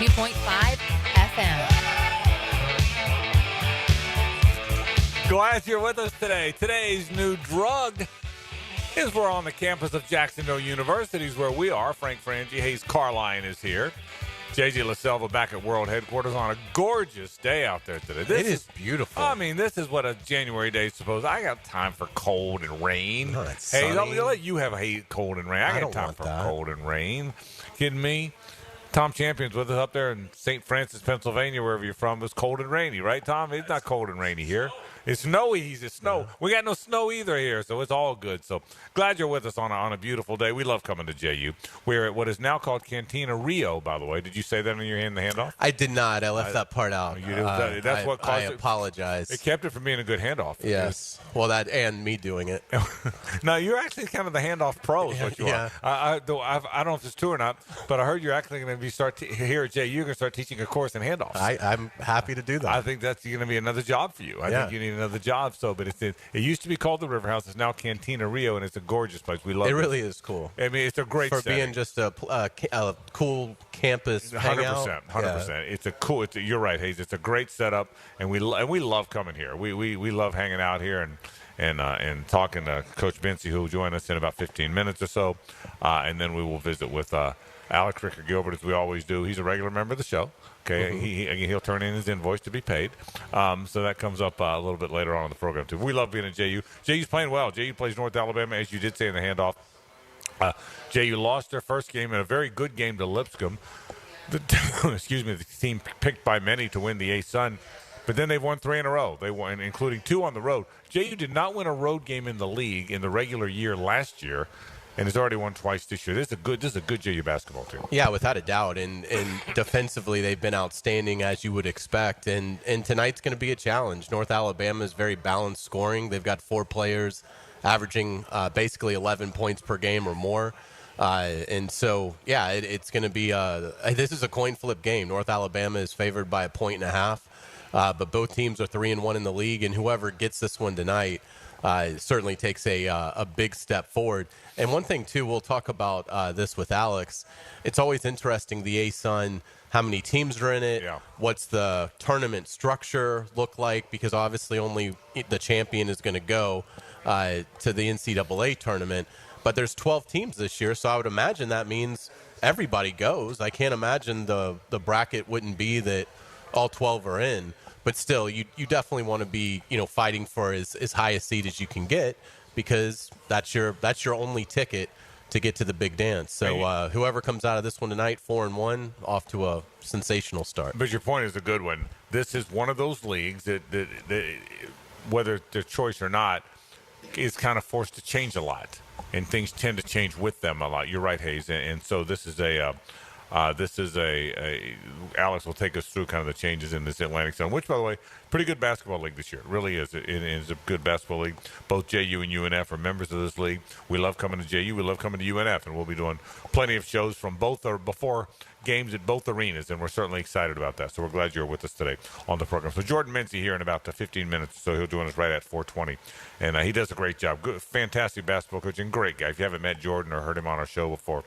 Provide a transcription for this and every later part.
102.5 FM. Glad you're with us today. Today's new drug is we're on the campus of Jacksonville University, is where we are. Frank Frangie, Hays Carlyon is here. JJ LaSelva back at World Headquarters on a gorgeous day out there today. It is beautiful. I mean, this is what a January day is supposed to. I got time for cold and rain. No, it's hey, sunny. I'll let you have cold and rain. I got don't time want for that. cold and rain. Kidding me? Tom Champion's with us up there in St. Francis, Pennsylvania, wherever you're from. It's cold and rainy, right, Tom? It's not cold and rainy here. It's snowy. It's snow. We got no snow either here, so it's all good. So glad you're with us on a beautiful day. We love coming to JU. We're at what is now called Cantina Rio, by the way. Did you say that in your hand, the handoff? I did not. I left that part out. You did. That's what caused I apologize. It kept it from being a good handoff. Yes. Well, that and me doing it. No, you're actually kind of the handoff pro is what you Yeah. are. I don't know if it's true or not, but I heard you're actually going to be here at JU. You're going to start teaching a course in handoffs. I'm happy to do that. I think that's going to be another job for you. I think you need another job. So, but it used to be called the River House. It's now Cantina Rio, and it's a gorgeous place. We love it. It really is cool. I mean, it's a great for setting. being just a cool campus 100%. hangout. 100%. Yeah. It's a cool. You're right, Hayes. It's a great setup, and we love coming here. We love hanging out here and talking to Coach Minsy, who will join us in about 15 minutes or so, and then we will visit with Alex Ricker-Gilbert, as we always do. He's a regular member of the show. Okay, he'll turn in his invoice to be paid. So that comes up a little bit later on in the program, too. We love being at JU. JU's playing well. JU plays North Alabama, as you did say in the handoff. JU lost their first game in a very good game to Lipscomb. The team picked by many to win the ASUN. But then they've won 3 in a row. They won, including 2 on the road. JU did not win a road game in the league in the regular year last year, and has already won twice this year. This is a good JU basketball team. Yeah, without a doubt. And defensively, they've been outstanding, as you would expect. And tonight's going to be a challenge. North Alabama is very balanced scoring. They've got 4 players averaging basically 11 points per game or more. And so, yeah, it's going to be this is a coin flip game. North Alabama is favored by 1.5 points. But both teams are 3-1 in the league, and whoever gets this one tonight certainly takes a big step forward. And one thing, too, we'll talk about this with Alex. It's always interesting, the ASUN, how many teams are in it, what's the tournament structure look like, because obviously only the champion is going to go to the NCAA tournament. But there's 12 teams this year, so I would imagine that means everybody goes. I can't imagine the bracket wouldn't be that all 12 are in. But still, you definitely want to be, fighting for as high a seed as you can get, because that's your only ticket to get to the big dance. So whoever comes out of this one tonight, 4-1, off to a sensational start. But your point is a good one. This is one of those leagues that whether their choice or not, is kind of forced to change a lot, and things tend to change with them a lot. You're right, Hayes, and so this is Alex will take us through kind of the changes in this Atlantic Zone, which, by the way, pretty good basketball league this year. It really is. It is a good basketball league. Both JU and UNF are members of this league. We love coming to JU. We love coming to UNF, and we'll be doing plenty of shows from both or before games at both arenas, and we're certainly excited about that. So we're glad you're with us today on the program. So Jordan Minsy here in about 15 minutes, so he'll join us right at 4:20, and he does a great job. Good, fantastic basketball coach and great guy. If you haven't met Jordan or heard him on our show before,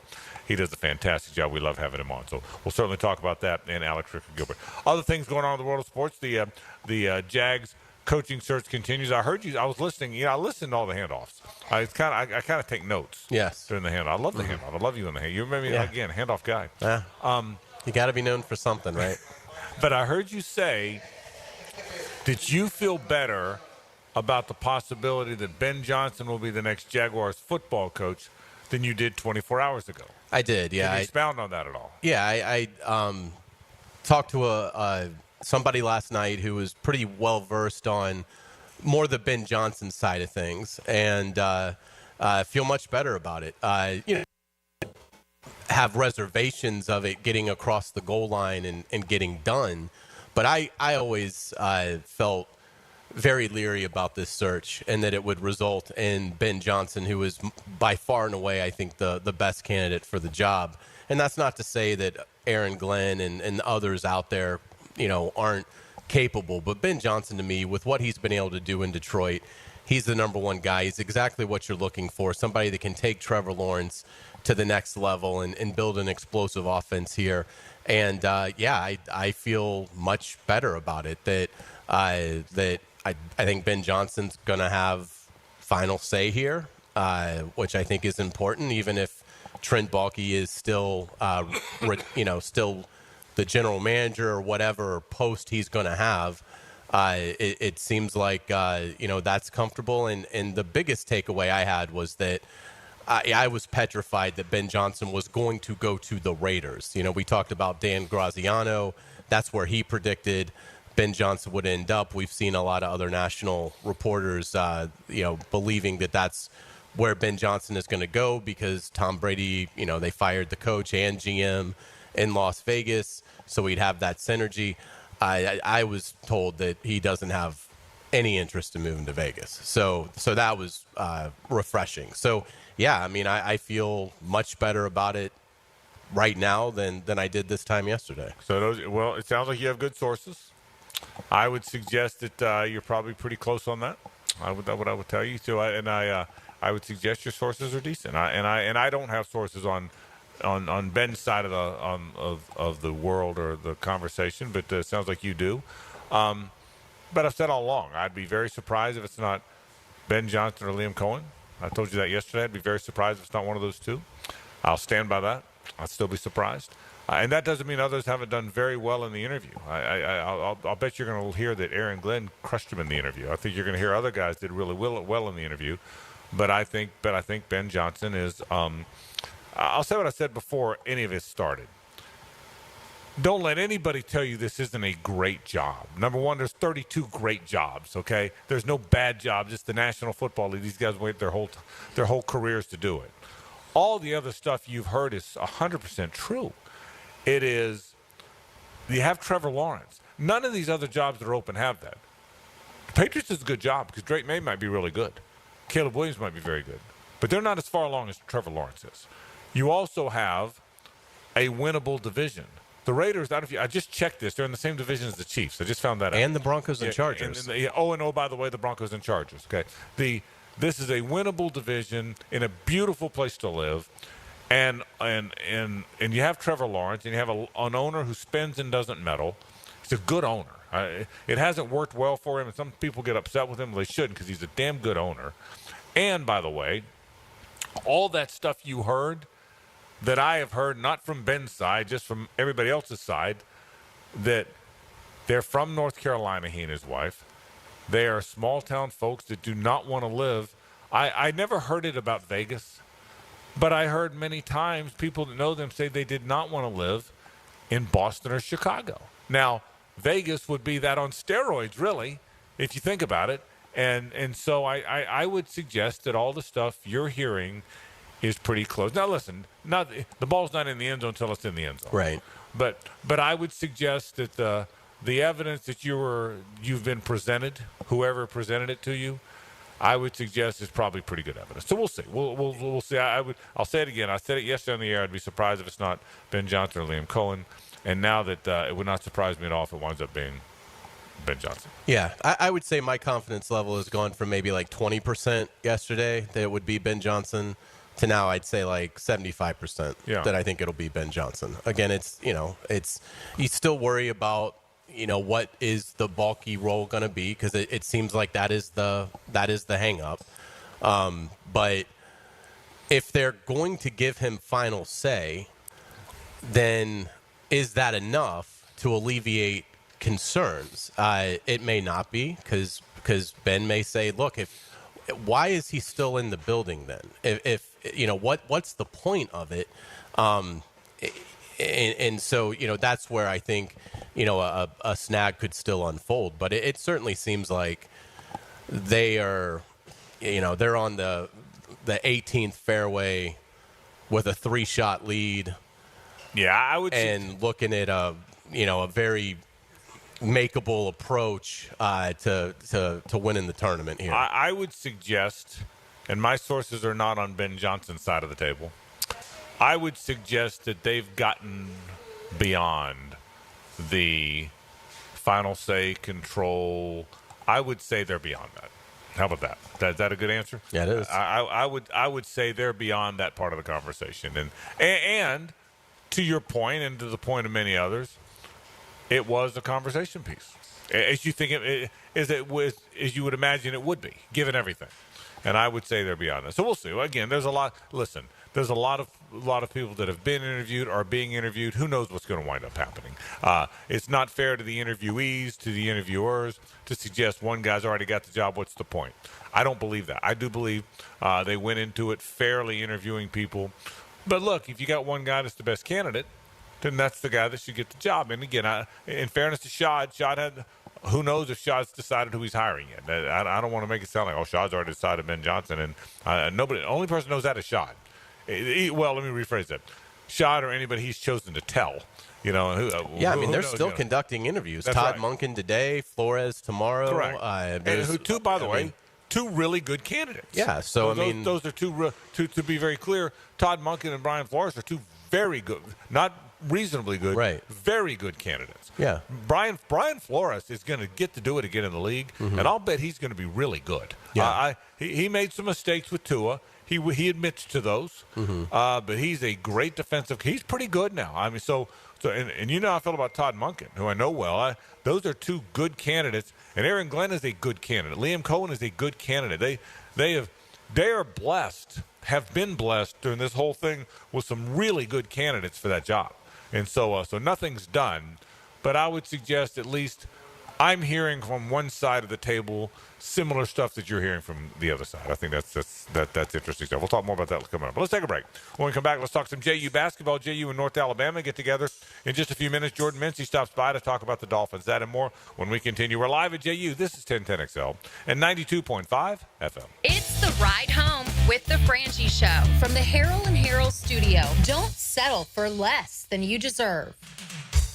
he does a fantastic job. We love having him on. So we'll certainly talk about that and Alex Ricker-Gilbert. Other things going on in the world of sports, the Jags coaching search continues. I heard you. I was listening. I listened to all the handoffs. I kind of take notes. Yes. During the handoff. I love the handoff. I love you in the hand. You remember me again, handoff guy. Yeah. You got to be known for something, right? But I heard you say, did you feel better about the possibility that Ben Johnson will be the next Jaguars football coach than you did 24 hours ago? I did, yeah. Can you expound on that at all? Yeah, I talked to somebody last night who was pretty well versed on more the Ben Johnson side of things, and feel much better about it. Have reservations of it getting across the goal line and getting done, but I always felt very leery about this search, and that it would result in Ben Johnson, who is by far and away, I think, the best candidate for the job. And that's not to say that Aaron Glenn and others out there, aren't capable. But Ben Johnson, to me, with what he's been able to do in Detroit, he's the number one guy. He's exactly what you're looking for, somebody that can take Trevor Lawrence to the next level and build an explosive offense here. And I feel much better about it. That I think Ben Johnson's going to have final say here, which I think is important, even if Trent Baalke is still, still the general manager or whatever post he's going to have. It seems like, that's comfortable. And the biggest takeaway I had was that I was petrified that Ben Johnson was going to go to the Raiders. We talked about Dan Graziano. That's where he predicted Ben Johnson would end up. We've seen a lot of other national reporters, believing that that's where Ben Johnson is going to go because Tom Brady, they fired the coach and GM in Las Vegas, so we'd have that synergy. I was told that he doesn't have any interest in moving to Vegas. So that was refreshing. So, yeah, I feel much better about it right now than I did this time yesterday. So, it sounds like you have good sources. I would suggest that you're probably pretty close on that. I would tell you. So, I would suggest your sources are decent. I don't have sources on Ben's side of the world or the conversation, but it sounds like you do. But I've said all along, I'd be very surprised if it's not Ben Johnson or Liam Cohen. I told you that yesterday. I'd be very surprised if it's not one of those two. I'll stand by that. I'll still be surprised. And that doesn't mean others haven't done very well in the interview. I'll bet you're going to hear that Aaron Glenn crushed him in the interview. I think you're going to hear other guys did really well in the interview. But I think Ben Johnson is. I'll say what I said before any of this started. Don't let anybody tell you this isn't a great job. Number one, there's 32 great jobs, okay? There's no bad jobs. It's the National Football League. These guys wait their whole careers to do it. All the other stuff you've heard is 100% true. It is, you have Trevor Lawrence. None of these other jobs that are open have that. The Patriots is a good job because Drake May might be really good. Caleb Williams might be very good. But they're not as far along as Trevor Lawrence is. You also have a winnable division. The Raiders, I just checked this. They're in the same division as the Chiefs. I just found that out. And the Broncos and Chargers. By the way, the Broncos and Chargers. Okay, this is a winnable division in a beautiful place to live, and you have Trevor Lawrence, and you have an owner who spends and doesn't meddle. He's a good owner. It hasn't worked well for him, and some people get upset with him. They shouldn't because he's a damn good owner. And by the way, all that stuff you heard that I have heard, not from Ben's side, just from everybody else's side, that they're from North Carolina, he and his wife. They are small-town folks that do not want to live. I never heard it about Vegas, but I heard many times people that know them say they did not want to live in Boston or Chicago. Now, Vegas would be that on steroids, really, if you think about it. And so I would suggest that all the stuff you're hearing is pretty close. Now, listen, the ball's not in the end zone until it's in the end zone. Right. But I would suggest that the evidence that you've been presented, whoever presented it to you, I would suggest is probably pretty good evidence. So we'll see. We'll see. I'll say it again. I said it yesterday on the air. I'd be surprised if it's not Ben Johnson or Liam Cohen. And now that it would not surprise me at all if it winds up being Ben Johnson. Yeah, I would say my confidence level has gone from maybe like 20% yesterday that it would be Ben Johnson to now I'd say like 75% that I think it'll be Ben Johnson. Again, it's you still worry about, what is the Baalke role going to be because it seems like that is the hang up. But if they're going to give him final say, then is that enough to alleviate concerns? It may not be because Ben may say, look, why is he still in the building then? If what's the point of it? And so that's where I think a snag could still unfold. But it certainly seems like they are they're on the 18th fairway with a 3-shot lead. Yeah, I would. And looking at a very makeable approach to winning the tournament here. I would suggest, and my sources are not on Ben Johnson's side of the table, I would suggest that they've gotten beyond the final say control. I would say they're beyond that. How about that? Is that a good answer? Yeah, it is. I would say they're beyond that part of the conversation. And to your point, and to the point of many others, it was a conversation piece. As you think as you would imagine it would be, given everything. And I would say they're beyond that. So we'll see. Again, there's a lot. Listen, there's a lot of people that have been interviewed, are being interviewed. Who knows what's going to wind up happening? It's not fair to the interviewees, to the interviewers, to suggest one guy's already got the job. What's the point? I don't believe that. I do believe they went into it fairly interviewing people. But look, if you got one guy that's the best candidate, then that's the guy that should get the job. And again, in fairness to Shad had. Who knows if Shad's decided who he's hiring yet? I don't want to make it sound like, Shad's already decided Ben Johnson, and nobody. The only person knows that is Shad. Well, let me rephrase that. Shad or anybody he's chosen to tell. They're still conducting interviews. That's Todd right. Monken today, Flores tomorrow. Correct. And by the way, two really good candidates. Yeah. So those are two. To be very clear, Todd Monken and Brian Flores are two very good, not reasonably good, right? Very good candidates. Yeah. Brian Flores is going to get to do it again in the league, and I'll bet he's going to be really good. Yeah. He made some mistakes with Tua. He admits to those, but he's a great defensive. He's pretty good now. I mean, and you know how I feel about Todd Monken, who I know well. Those are two good candidates, and Aaron Glenn is a good candidate. Liam Cohen is a good candidate. They are blessed, have been blessed during this whole thing with some really good candidates for that job, and so nothing's done. But I would suggest at least I'm hearing from one side of the table similar stuff that you're hearing from the other side. I think that's interesting stuff. We'll talk more about that coming up. But let's take a break. When we come back, let's talk some JU basketball. JU and North Alabama get together in just a few minutes. Jordan Minsy stops by to talk about the Dolphins. That and more when we continue. We're live at JU. This is 1010XL and 92.5 FM. It's the ride home with the Frangie Show from the Harrell and Harrell studio. Don't settle for less than you deserve.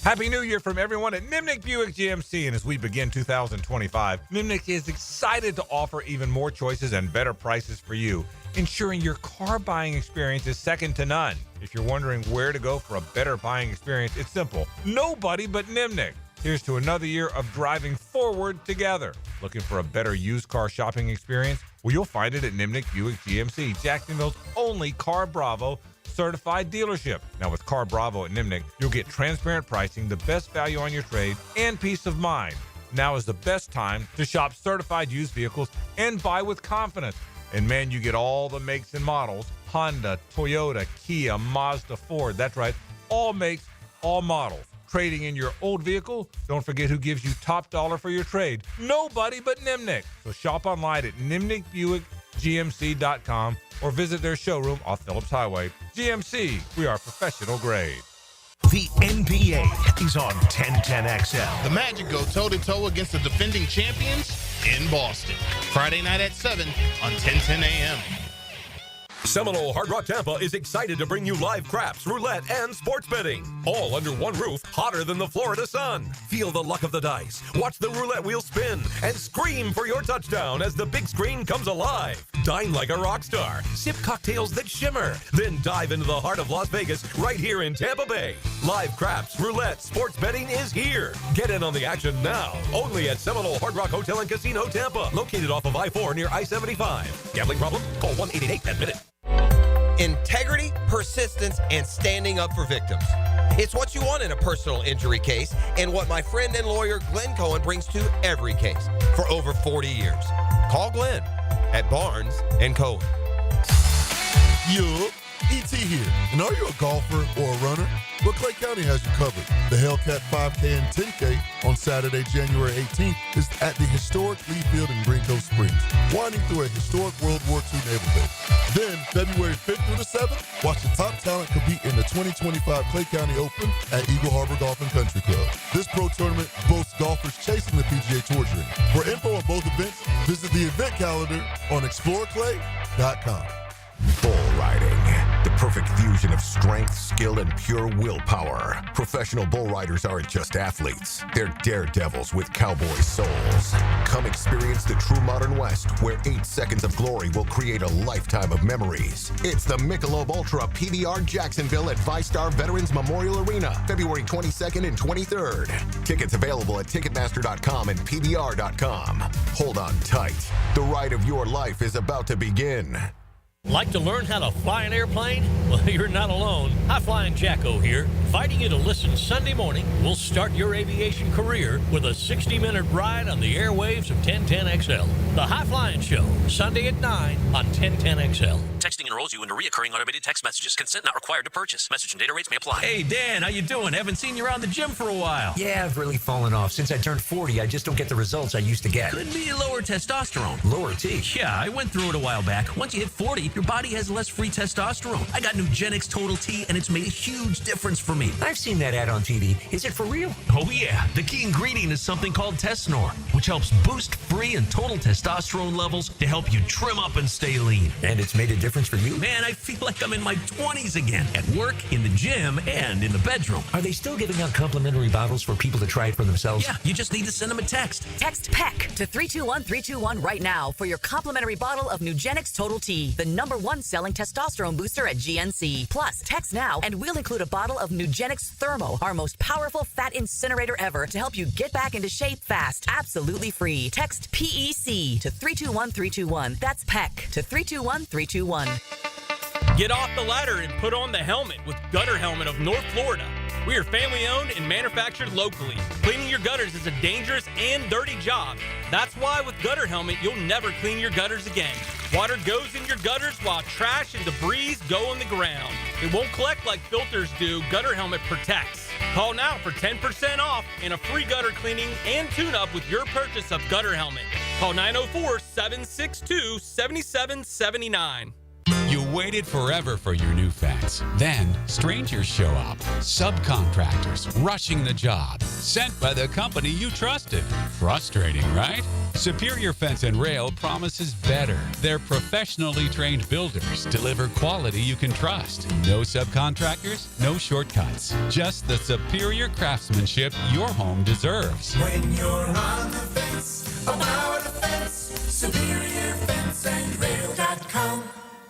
Happy New Year from everyone at Nimnick Buick GMC. And as we begin 2025, Nimnick is excited to offer even more choices and better prices for you, ensuring your car buying experience is second to none. If you're wondering where to go for a better buying experience, it's simple. Nobody but Nimnick. Here's to another year of driving forward together. Looking for a better used car shopping experience? Well, you'll find it at Nimnick Buick GMC, Jacksonville's only Car Bravo certified dealership. Now with Car Bravo at Nimnick, you'll get transparent pricing, the best value on your trade, and peace of mind. Now is the best time to shop certified used vehicles and buy with confidence. And man, you get all the makes and models: Honda, Toyota, Kia, Mazda, Ford. That's right, all makes, all models. Trading in your old vehicle? Don't forget who gives you top dollar for your trade. Nobody but Nimnick. So shop online at nimnickbuickgmc.com or visit their showroom off Phillips Highway. GMC, we are professional grade. The NBA is on 1010XL. The Magic go toe-to-toe against the defending champions in Boston. Friday night at 7 on 1010 a.m. Seminole Hard Rock Tampa is excited to bring you live craps, roulette, and sports betting. All under one roof, hotter than the Florida sun. Feel the luck of the dice, watch the roulette wheel spin, and scream for your touchdown as the big screen comes alive. Dine like a rock star, sip cocktails that shimmer, then dive into the heart of Las Vegas right here in Tampa Bay. Live craps, roulette, sports betting is here. Get in on the action now, only at Seminole Hard Rock Hotel and Casino Tampa, located off of I-4 near I-75. Gambling problem? Call 1-888-10-MINUTE. Integrity, persistence, and standing up for victims. It's what you want in a personal injury case and what my friend and lawyer Glenn Cohen brings to every case for over 40 years. Call Glenn at Barnes & Cohen. Yup, E.T. here. And are you a golfer or a runner? Well, Clay County has you covered. The Hellcat 5K and 10K on Saturday, January 18th is at the historic Lee Field in Green Cove Springs, winding through a historic World War II naval base. Then, February 5th through the 7th, watch the top talent compete in the 2025 Clay County Open at Eagle Harbor Golf and Country Club. This pro tournament boasts golfers chasing the PGA Tour dream. For info on both events, visit the event calendar on exploreclay.com. Bull riding. The perfect fusion of strength, skill, and pure willpower. Professional bull riders aren't just athletes. They're daredevils with cowboy souls. Come experience the true modern West, where 8 seconds of glory will create a lifetime of memories. It's the Michelob Ultra PBR Jacksonville at ViStar Veterans Memorial Arena, February 22nd and 23rd. Tickets available at Ticketmaster.com and PBR.com. Hold on tight. The ride of your life is about to begin. Like to learn how to fly an airplane? Well, you're not alone. High Flying Jacko here, inviting you to listen Sunday morning. We'll start your aviation career with a 60-minute ride on the airwaves of 1010XL. The High Flying Show, Sunday at 9 on 1010XL. Texting enrolls you into recurring automated text messages. Consent not required to purchase. Message and data rates may apply. Hey, Dan, how you doing? Haven't seen you around the gym for a while. Yeah, I've really fallen off. Since I turned 40, I just don't get the results I used to get. Could be lower testosterone. Lower T? Yeah, I went through it a while back. Once you hit 40, your body has less free testosterone. I got Nugenix Total T, and it's made a huge difference for me. I've seen that ad on TV. Is it for real? Oh, yeah. The key ingredient is something called Tesnor, which helps boost free and total testosterone levels to help you trim up and stay lean. And it's made a difference for you? Man, I feel like I'm in my 20s again, at work, in the gym, and in the bedroom. Are they still giving out complimentary bottles for people to try it for themselves? Yeah, you just need to send them a text. Text PEC to 321-321 right now for your complimentary bottle of Nugenix Total T, the #1 selling testosterone booster at GNC. Plus, text now and we'll include a bottle of Nugenix Thermo, our most powerful fat incinerator ever, to help you get back into shape fast. Absolutely free. Text PEC to 321-321. That's PEC to 321-321. Get off the ladder and put on the helmet with Gutter Helmet of North Florida. We are family owned and manufactured locally. Cleaning your gutters is a dangerous and dirty job. That's why with Gutter Helmet, you'll never clean your gutters again. Water goes in your gutters while trash and debris go on the ground. It won't collect like filters do. Gutter Helmet protects. Call now for 10% off and a free gutter cleaning and tune-up with your purchase of Gutter Helmet. Call 904-762-7779. You waited forever for your new fence. Then strangers show up. Subcontractors rushing the job. Sent by the company you trusted. Frustrating, right? Superior Fence and Rail promises better. Their professionally trained builders deliver quality you can trust. No subcontractors, no shortcuts. Just the superior craftsmanship your home deserves. When you're on the fence, about the fence, superiorfenceandrail.com.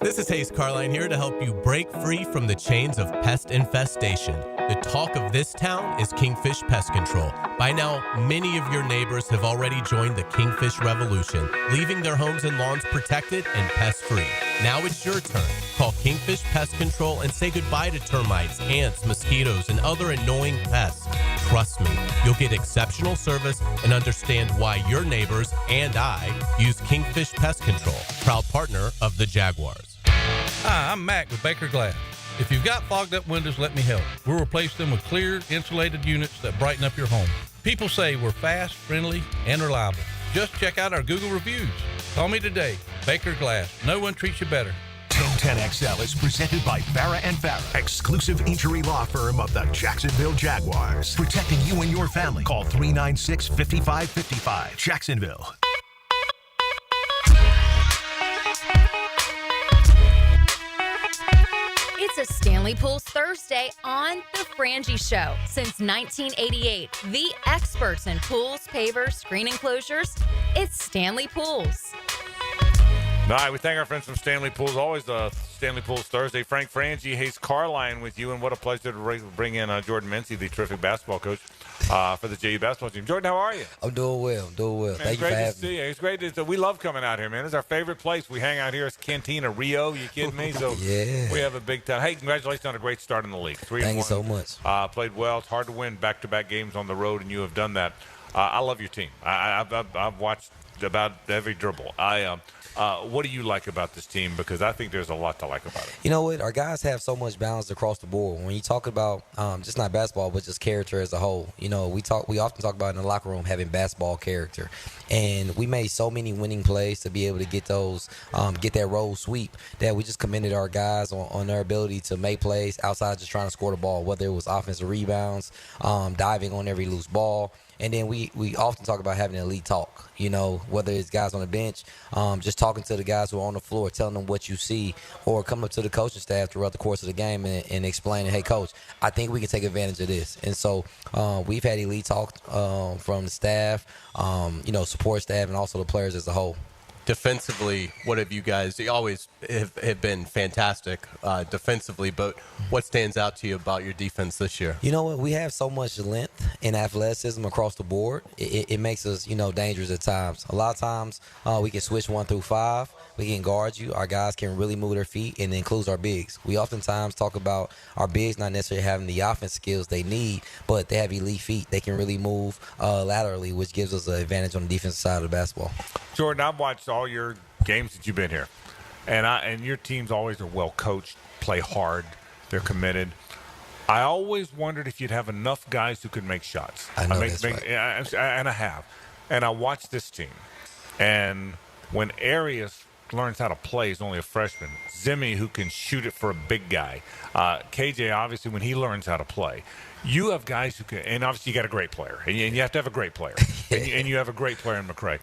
This is Hays Carlyon here to help you break free from the chains of pest infestation. The talk of this town is Kingfish Pest Control. By now, many of your neighbors have already joined the Kingfish Revolution, leaving their homes and lawns protected and pest-free. Now it's your turn. Call Kingfish Pest Control and say goodbye to termites, ants, mosquitoes, and other annoying pests. Trust me, you'll get exceptional service and understand why your neighbors and I use Kingfish Pest Control, proud partner of the Jaguars. Hi, I'm Mac with Baker Glass. If you've got fogged up windows, let me help. We'll replace them with clear, insulated units that brighten up your home. People say we're fast, friendly, and reliable. Just check out our Google reviews. Call me today. Baker Glass. No one treats you better. 1010XL is presented by Farah & Farah, exclusive injury law firm of the Jacksonville Jaguars. Protecting you and your family. Call 396-5555. Jacksonville. It's a Stanley Pools Thursday on The Frangie Show. Since 1988, the experts in pools, pavers, screen enclosures, it's Stanley Pools. All right, we thank our friends from Stanley Pools. Always Stanley Pools Thursday. Frank Frangie, Hays Carlyon with you, and what a pleasure to bring in Jordan Minsy, the terrific basketball coach for the JU basketball team. Jordan, how are you? I'm doing well. Man, Thank you for having me. It's great to see you. We love coming out here, man. It's our favorite place. We hang out here. It's Cantina Rio. You kidding me? So yeah. We have a big time. Hey, congratulations on a great start in the league. 3-1. Thank you so much. Played well. It's hard to win back-to-back games on the road, and you have done that. I love your team. I've watched about every dribble. What do you like about this team? Because I think there's a lot to like about it. You know what? Our guys have so much balance across the board. When you talk about just not basketball, but just character as a whole, you know, we often talk about in the locker room having basketball character. And we made so many winning plays to be able to get those, get that roll sweep, that we just commended our guys on their ability to make plays outside just trying to score the ball, whether it was offensive rebounds, diving on every loose ball. And then we often talk about having an elite talk. You know, whether it's guys on the bench, just talking to the guys who are on the floor, telling them what you see, or come up to the coaching staff throughout the course of the game and explaining, hey, coach, I think we can take advantage of this. And so we've had elite talk from the staff, support staff, and also the players as a whole. Defensively, what have you guys? You always have been fantastic defensively, but what stands out to you about your defense this year? You know what? We have so much length and athleticism across the board. It makes us, dangerous at times. A lot of times we can switch 1 through 5. We can guard you. Our guys can really move their feet, and it includes our bigs. We oftentimes talk about our bigs not necessarily having the offense skills they need, but they have elite feet. They can really move laterally, which gives us an advantage on the defensive side of the basketball. Jordan, I've watched all your games that you've been here, and your teams always are well coached, play hard, they're committed. I always wondered if you'd have enough guys who could make shots. I know that's right. And I have. And I watched this team, and when Arias learns how to play, he's only a freshman. Zimmy, who can shoot it for a big guy. KJ, obviously, when he learns how to play. You have guys who can, and obviously you got a great player, and you have to have a great player, and you have a great player in McCray.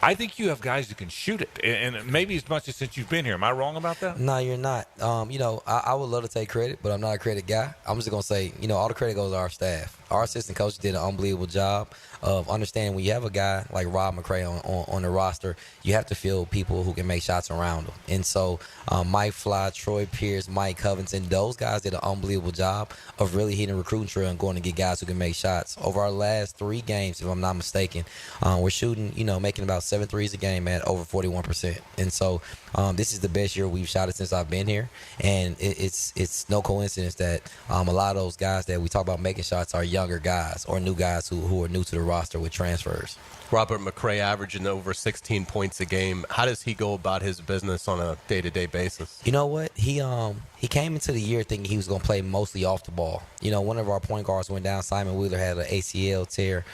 I think you have guys who can shoot it, and maybe as much as since you've been here. Am I wrong about that? No, you're not. I would love to take credit, but I'm not a credit guy. I'm just going to say, all the credit goes to our staff. Our assistant coach did an unbelievable job of understanding when you have a guy like Rob McCray on the roster, you have to field people who can make shots around him. And so Mike Fly, Troy Pierce, Mike Covington, those guys did an unbelievable job of really hitting a recruiting trail and going to get guys who can make shots. Over our last 3 games, if I'm not mistaken, we're shooting, making about 7 threes a game at over 41%. And so this is the best year we've shot it since I've been here. And it's no coincidence that a lot of those guys that we talk about making shots are younger guys or new guys who are new to the roster with transfers. Robert McCray averaging over 16 points a game. How does he go about his business on a day-to-day basis? You know what? He came into the year thinking he was going to play mostly off the ball. One of our point guards went down. Simon Wheeler had an ACL tear.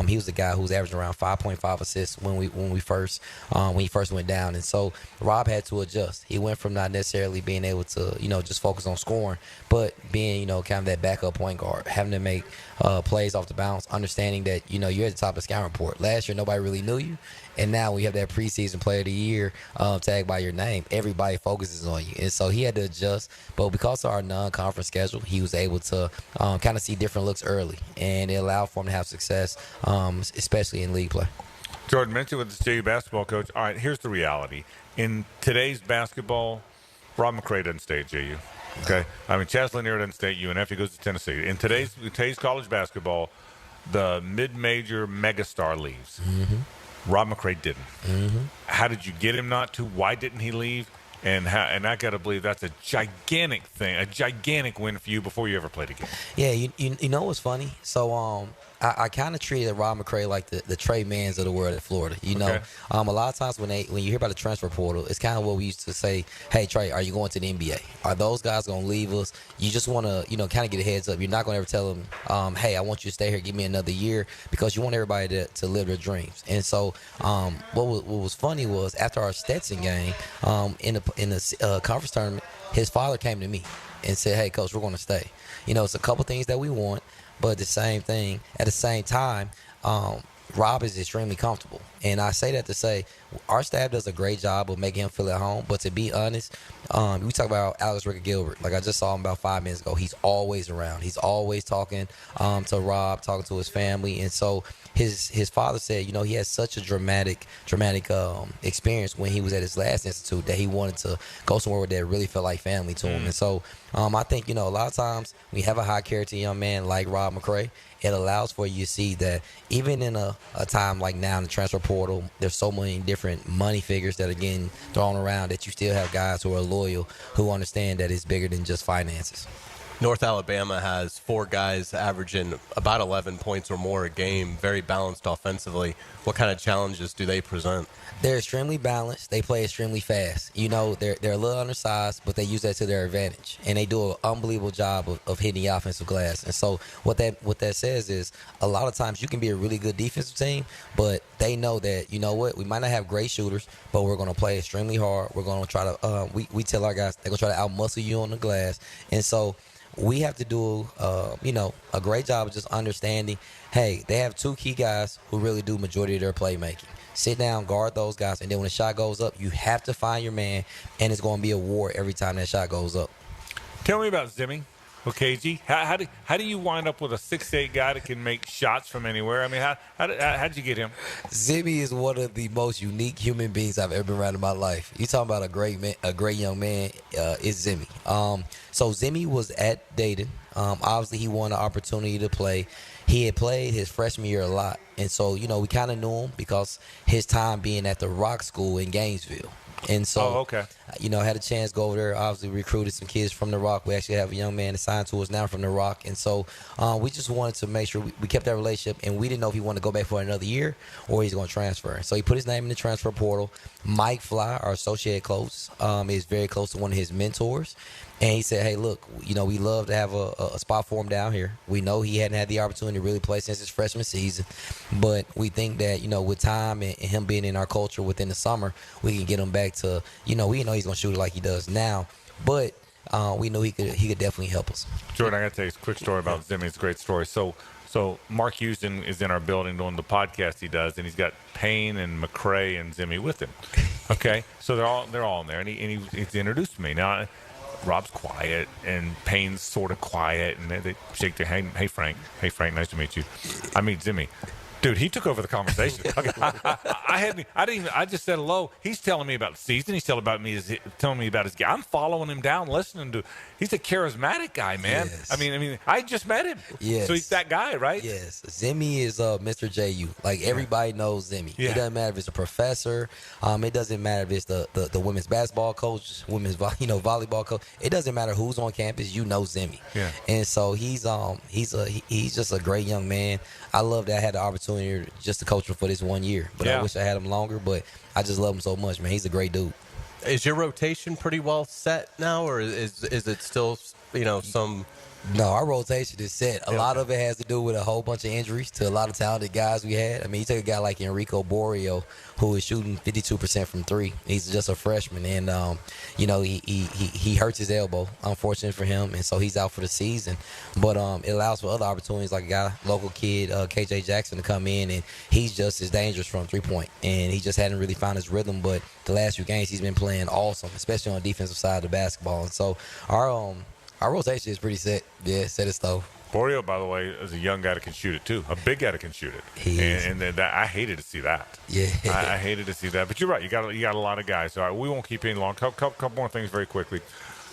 He was the guy who was averaging around 5.5 assists when he first went down. And so Rob had to adjust. He went from not necessarily being able to just focus on scoring, but being kind of that backup point guard, having to make plays off the bounce, understanding that you're at the top of the scouting report. Last year nobody really knew you. And now we have that preseason player of the year tag by your name. Everybody focuses on you. And so he had to adjust. But because of our non-conference schedule, he was able to kind of see different looks early. And it allowed for him to have success, especially in league play. Jordan Minsy with the JU basketball coach. All right, here's the reality. In today's basketball, Rob McCray doesn't stay at JU. Okay? Chaz Lanier doesn't stay at UNF. He goes to Tennessee. In today's college basketball, the mid-major megastar leaves. Mm-hmm. Rob McCray didn't. Mm-hmm. How did you get him not to? Why didn't he leave? And I got to believe that's a gigantic thing, a gigantic win for you before you ever played again. Yeah, you know what's funny? So I kind of treated Rob McCray like the Trey Mans of the world at Florida. Okay. A lot of times when you hear about the transfer portal, it's kind of what we used to say, hey, Trey, are you going to the NBA? Are those guys going to leave us? You just want to, kind of get a heads up. You're not going to ever tell them, hey, I want you to stay here, give me another year, because you want everybody to live their dreams. And so what was funny was after our Stetson game in the conference tournament, his father came to me and said, hey, Coach, we're going to stay. It's a couple things that we want. But the same thing, at the same time, Rob is extremely comfortable. And I say that to say our staff does a great job of making him feel at home. But to be honest, we talk about Alex Ricker-Gilbert. Like I just saw him about 5 minutes ago. He's always around. He's always talking to Rob, talking to his family. And so his father said, he had such a dramatic experience when he was at his last institute that he wanted to go somewhere that really felt like family to him. And so I think, a lot of times we have a high character young man like Rob McCray. It allows for you to see that even in a time like now in the transfer portal, there's so many different money figures that are getting thrown around that you still have guys who are loyal, who understand that it's bigger than just finances. North Alabama has 4 guys averaging about 11 points or more a game, very balanced offensively. What kind of challenges do they present? They're extremely balanced. They play extremely fast. They're a little undersized, but they use that to their advantage. And they do an unbelievable job of hitting the offensive glass. And so what that says is a lot of times you can be a really good defensive team, but they know that, we might not have great shooters, but we're going to play extremely hard. We're going to try to we tell our guys they're going to try to out-muscle you on the glass. And so we have to do, a great job of just understanding, hey, they have two key guys who really do majority of their playmaking. Sit down, guard those guys, and then when the shot goes up, you have to find your man, and it's going to be a war every time that shot goes up. Tell me about Zimmy. Okay, G. How do you wind up with a 6'8" guy that can make shots from anywhere? I mean, how'd you get him? Zimmy is one of the most unique human beings I've ever been around in my life. You talking about a great young man? Is Zimmy. So Zimmy was at Dayton. Obviously, he won the opportunity to play. He had played his freshman year a lot, and so we kind of knew him because his time being at the Rock School in Gainesville. And so, had a chance to go over there, obviously recruited some kids from the Rock. We actually have a young man assigned to us now from the Rock. And so we just wanted to make sure we kept that relationship, and we didn't know if he wanted to go back for another year or he's going to transfer. So he put his name in the transfer portal. Mike Fly, our associate coach, is very close to one of his mentors. And he said, hey, look, we love to have a spot for him down here. We know he hadn't had the opportunity to really play since his freshman season. But we think that, with time and him being in our culture within the summer, we can get him back to, we know he's going to shoot it like he does now. But we know he could definitely help us. Jordan, I got to tell you a quick story about Zimmy. It's a great story. So Mark Houston is in our building doing the podcast he does, and he's got Payne and McCray and Zimmy with him. Okay? So they're all in there, and he's introduced me. Now, Rob's quiet and Payne's sort of quiet, and they shake their hand. Hey Frank, nice to meet you. I meet Zimmy. Dude, he took over the conversation. Okay, I just said hello. He's telling me about the season. He's telling me about his game. I'm following him down, listening to. He's a charismatic guy, man. Yes. I mean, I just met him. Yes. So he's that guy, right? Yes. Zimmy is Mr. JU. Like everybody knows Zimmy. Yeah. It doesn't matter if it's a professor. It doesn't matter if it's the women's basketball coach, women's volleyball coach. It doesn't matter who's on campus. You know Zimmy. Yeah. And so he's just a great young man. I love that I had the opportunity just to coach him for this 1 year, but I wish I had him longer. But I just love him so much, man. He's a great dude. Is your rotation pretty well set now, or is it still some? No, our rotation is set. A lot of it has to do with a whole bunch of injuries to a lot of talented guys we had. I mean, you take a guy like Enrico Borio, who is shooting 52% from three. He's just a freshman, and he hurts his elbow, unfortunate for him, and so he's out for the season. But it allows for other opportunities, like a guy, local kid, KJ Jackson, to come in, and he's just as dangerous from 3-point, and he just hadn't really found his rhythm. But the last few games, he's been playing awesome, especially on the defensive side of the basketball. And so our rotation is pretty set. Yeah, set in stone. Borio, by the way, is a young guy that can shoot it too. A big guy that can shoot it. He is. And I hated to see that. Yeah. I hated to see that. But you're right. You got a lot of guys. All right, we won't keep you long. Couple more things very quickly.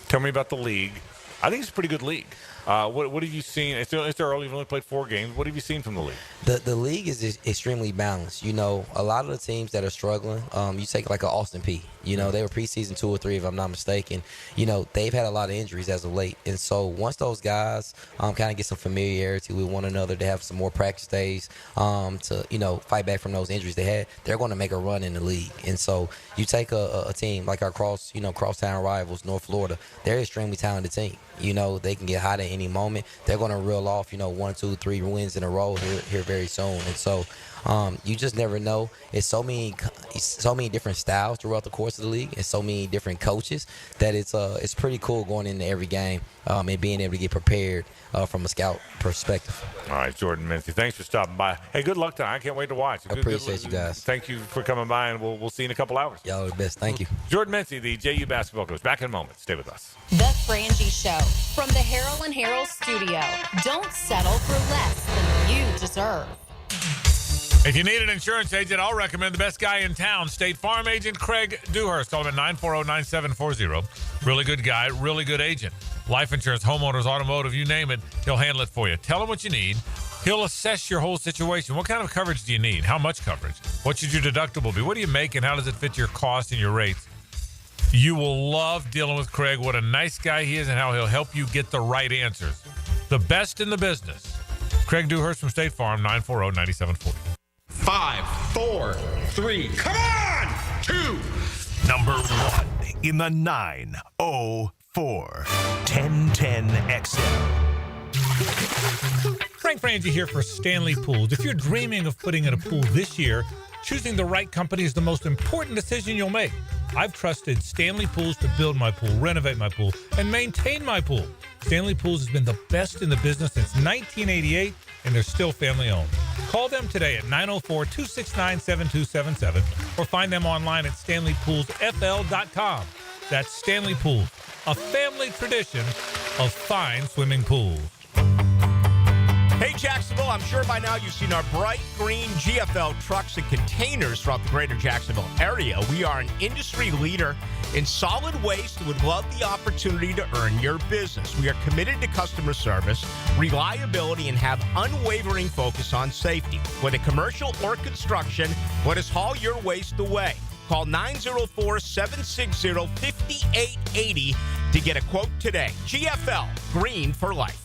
Tell me about the league. I think it's a pretty good league. What have you seen? It's early. You've only played 4 games. What have you seen from the league? The league is extremely balanced. A lot of the teams that are struggling, you take like an Austin Peay. They were preseason 2 or 3, if I'm not mistaken. They've had a lot of injuries as of late. And so once those guys kind of get some familiarity with one another, to have some more practice days to, fight back from those injuries they had, they're going to make a run in the league. And so you take a team like our crosstown rivals, North Florida, they're an extremely talented team. They can get hot at any moment. They're going to reel off, 1, 2, 3 wins in a row here very soon. And so you just never know. It's so many different styles throughout the course of the league, and so many different coaches that it's pretty cool going into every game and being able to get prepared from a scout perspective. All right, Jordan Minsy, thanks for stopping by. Hey, good luck tonight. I can't wait to watch. I appreciate you guys. Thank you for coming by, and we'll see you in a couple hours. Y'all are the best. Thank you. Jordan Minsy, the JU basketball coach. Back in a moment. Stay with us. The Frangie Show from the Harrell and Harrell studio. Don't settle for less than you deserve. If you need an insurance agent, I'll recommend the best guy in town, State Farm agent Craig Dewhurst. Call him at 940-9740. Really good guy, really good agent. Life insurance, homeowners, automotive, you name it, he'll handle it for you. Tell him what you need. He'll assess your whole situation. What kind of coverage do you need? How much coverage? What should your deductible be? What do you make, and how does it fit your cost and your rates? You will love dealing with Craig. What a nice guy he is, and how he'll help you get the right answers. The best in the business. Craig Dewhurst from State Farm, 940-9740. 5, 4, 3, come on! 2. Number 1 in the 904 1010 XL. Frank Frangie here for Stanley Pools. If you're dreaming of putting in a pool this year, choosing the right company is the most important decision you'll make. I've trusted Stanley Pools to build my pool, renovate my pool, and maintain my pool. Stanley Pools has been the best in the business since 1988, and they're still family-owned. Call them today at 904-269-7277 or find them online at stanleypoolsfl.com. That's Stanley Pools, a family tradition of fine swimming pools. Hey, Jacksonville, I'm sure by now you've seen our bright green GFL trucks and containers throughout the greater Jacksonville area. We are an industry leader in solid waste and would love the opportunity to earn your business. We are committed to customer service, reliability, and have unwavering focus on safety. Whether commercial or construction, let us haul your waste away. Call 904-760-5880 to get a quote today. GFL, green for life.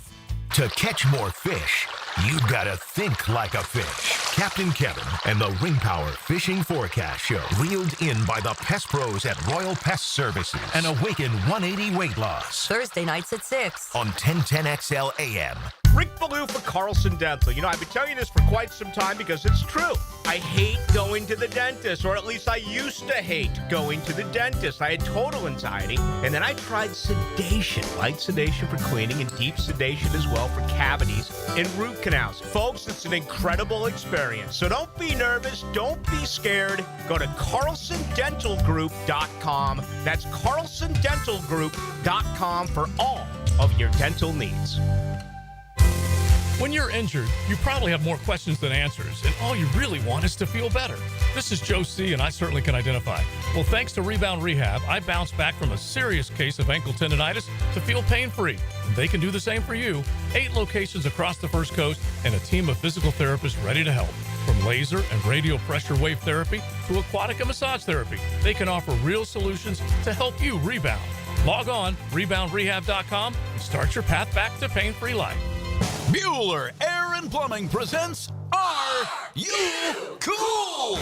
To catch more fish, you gotta think like a fish. Captain Kevin and the Ring Power Fishing Forecast Show, reeled in by the Pest Pros at Royal Pest Services, and awaken 180 weight loss. Thursday nights at 6 on 1010XL AM. Rick Ballou for Carlson Dental. You know, I've been telling you this for quite some time because it's true. I hate going to the dentist, or at least I used to hate going to the dentist. I had total anxiety, and then I tried sedation, light sedation for cleaning and deep sedation as well for cavities and root canals. Folks, it's an incredible experience. So don't be nervous. Don't be scared. Go to carlsondentalgroup.com. That's carlsondentalgroup.com for all of your dental needs. When you're injured, you probably have more questions than answers, and all you really want is to feel better. This is Joe C., and I certainly can identify. Well, thanks to Rebound Rehab, I bounced back from a serious case of ankle tendonitis to feel pain-free. And they can do the same for you. 8 locations across the First Coast and a team of physical therapists ready to help. From laser and radio pressure wave therapy to aquatic and massage therapy, they can offer real solutions to help you rebound. Log on, reboundrehab.com, and start your path back to pain-free life. Bueller Air and Plumbing presents Are You Cool?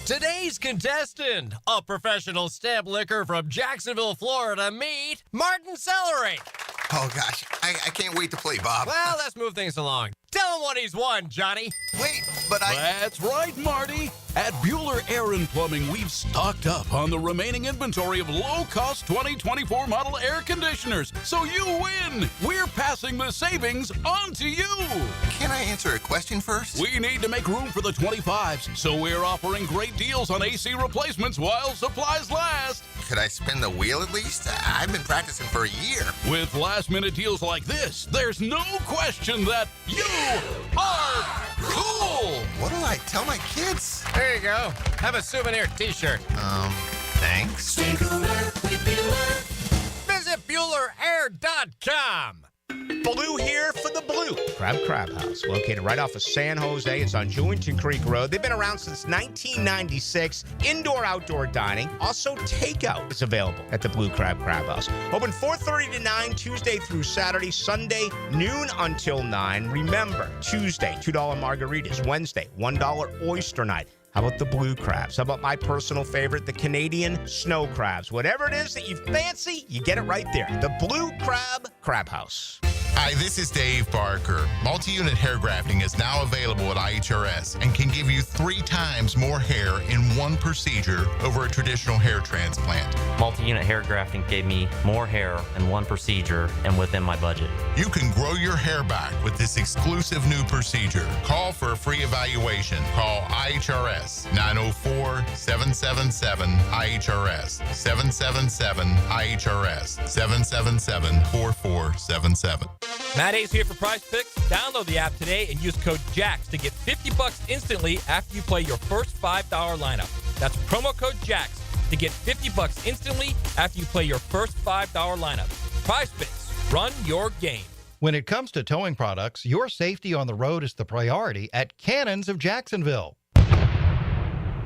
Today's contestant, a professional stamp licker from Jacksonville, Florida, meet Martin Celery. Oh, gosh. I can't wait to play, Bob. Well, let's move things along. Tell him what he's won, Johnny. Wait, but That's right, Marty. At Bueller Air and Plumbing, we've stocked up on the remaining inventory of low-cost 2024 model air conditioners. So you win. We're passing the savings on to you. Can I answer a question first? We need to make room for the 25s, so we're offering great deals on AC replacements while supplies last. Could I spin the wheel at least? I've been practicing for a year. With last-minute deals like this, there's no question that you are cool. What do I tell my kids? There you go. Have a souvenir t-shirt. Thanks. Stay cooler with Bueller. Visit BuellerAir.com. Ballou here for the Blue Crab House, located right off of San Jose. It's on Julington Creek Road. They've been around since 1996. Indoor-outdoor dining. Also, takeout is available at the Blue Crab House. Open 4:30 to 9, Tuesday through Saturday. Sunday, noon until 9. Remember, Tuesday, $2 margaritas. Wednesday, $1 oyster night. How about the blue crabs? How about my personal favorite, the Canadian snow crabs? Whatever it is that you fancy, you get it right there. The Blue Crab House. Hi, this is Dave Barker. Multi-unit hair grafting is now available at IHRS and can give you 3 times more hair in one procedure over a traditional hair transplant. Multi-unit hair grafting gave me more hair in one procedure and within my budget. You can grow your hair back with this exclusive new procedure. Call for a free evaluation. Call IHRS 904-777-IHRS 777-IHRS 777-4477. Matt Hays here for Prize Picks. Download the app today and use code JAX to get $50 instantly after you play your first $5 lineup. That's promo code JAX to get $50 instantly after you play your first $5 lineup. Prize Picks. Run your game. When it comes to towing products, your safety on the road is the priority at Cannons of Jacksonville.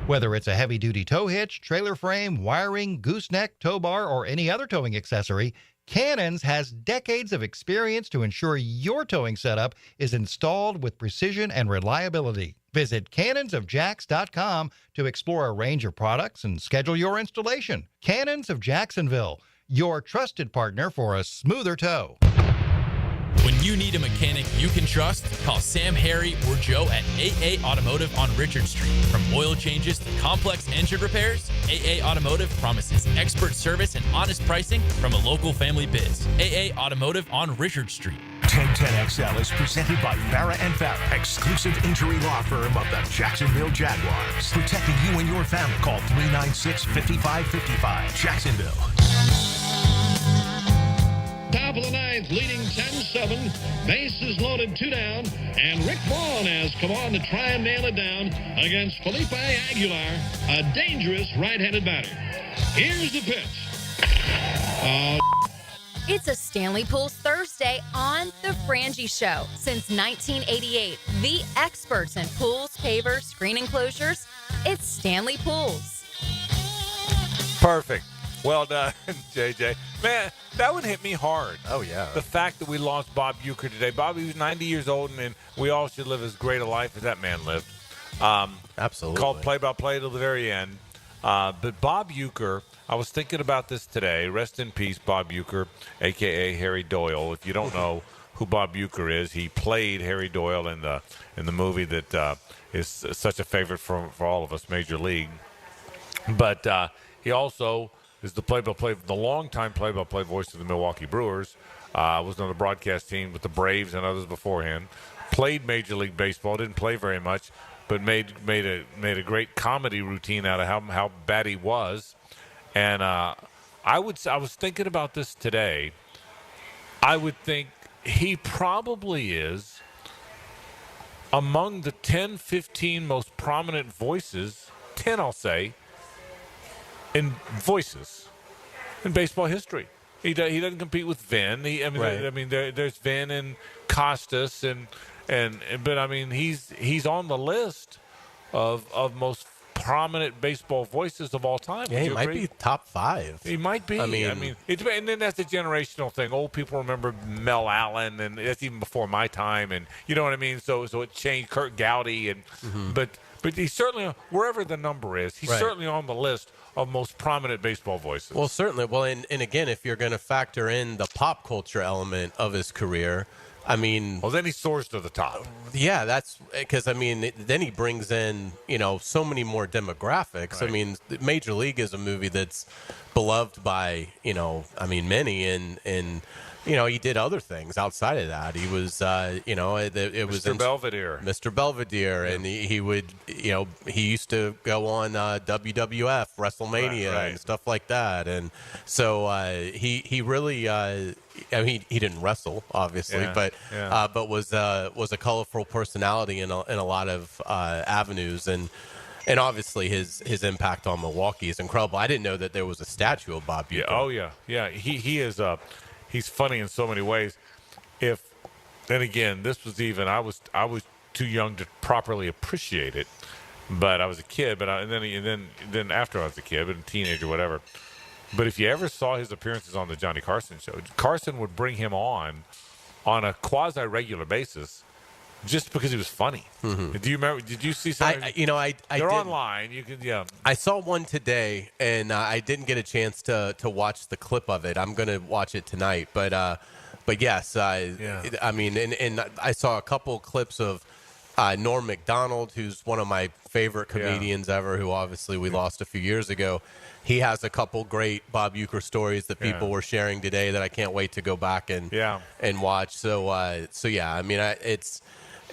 Whether it's a heavy-duty tow hitch, trailer frame, wiring, gooseneck, tow bar, or any other towing accessory, Cannons has decades of experience to ensure your towing setup is installed with precision and reliability. Visit cannonsofjax.com to explore a range of products and schedule your installation. Cannons of Jacksonville, your trusted partner for a smoother tow. When you need a mechanic you can trust, call Sam, Harry, or Joe at AA Automotive on Richard Street. From oil changes to complex engine repairs, AA Automotive promises expert service and honest pricing from a local family biz. AA Automotive on Richard Street. 1010XL is presented by Farah & Farah, exclusive injury law firm of the Jacksonville Jaguars. Protecting you and your family. Call 396-5555. Jacksonville. Top of the ninth, leading 10-7. Bases loaded, 2 down. And Rick Vaughn has come on to try and nail it down against Felipe Aguilar, a dangerous right-handed batter. Here's the pitch. It's a Stanley Pools Thursday on The Frangie Show. Since 1988, the experts in pools, pavers, screen enclosures, it's Stanley Pools. Perfect. Well done, JJ. Man, that one hit me hard. Oh, yeah. The fact that we lost Bob Uecker today. Bobby was 90 years old, and we all should live as great a life as that man lived. Absolutely. Called play-by-play till the very end. But Bob Uecker, I was thinking about this today. Rest in peace, Bob Uecker, a.k.a. Harry Doyle. If you don't know who Bob Uecker is, he played Harry Doyle in the movie that is such a favorite for all of us, Major League. But he also is the longtime play-by-play voice of the Milwaukee Brewers. Was on the broadcast team with the Braves and others beforehand. Played Major League Baseball, didn't play very much, but made a great comedy routine out of how bad he was. And I was thinking about this today. I would think he probably is among the 10, 15 most prominent voices, 10 I'll say, in voices in baseball history. He doesn't compete with Vin. There's Vin and Costas but I mean he's on the list of most prominent baseball voices of all time. Yeah, he might be top 5. He might be. And then that's a generational thing. Old people remember Mel Allen, and that's even before my time. And you know what I mean. So it changed. Kurt Gowdy, and but he's certainly, wherever the number is, he's certainly on the list of most prominent baseball voices. Well, certainly. Well, and again, if you're going to factor in the pop culture element of his career, I mean... Well, then he soars to the top. Yeah, that's because, then he brings in, so many more demographics. Right. I mean, Major League is a movie that's beloved by, many, and he did other things outside of that. He was, it was Mr. Belvedere. Mr. Belvedere, and he would, he used to go on WWF, WrestleMania, and stuff like that. And so he really, he didn't wrestle, obviously, but was a colorful personality in a lot of avenues, and obviously his impact on Milwaukee is incredible. I didn't know that there was a statue of Bob Uecker. Yeah. Oh yeah. He is. He's funny in so many ways. Then again, this was even I was too young to properly appreciate it, but I was a kid. But then after I was a kid, but a teenager, whatever. But if you ever saw his appearances on the Johnny Carson show, Carson would bring him on a quasi-regular basis, just because he was funny. Mm-hmm. Do you remember? Did you see some? They're online. You can, yeah. I saw one today, and I didn't get a chance to watch the clip of it. I'm going to watch it tonight, but yes, I mean, and I saw a couple clips of Norm Macdonald, who's one of my favorite comedians ever, who obviously we lost a few years ago. He has a couple great Bob Uecker stories that people were sharing today that I can't wait to go back and watch. So yeah, I mean,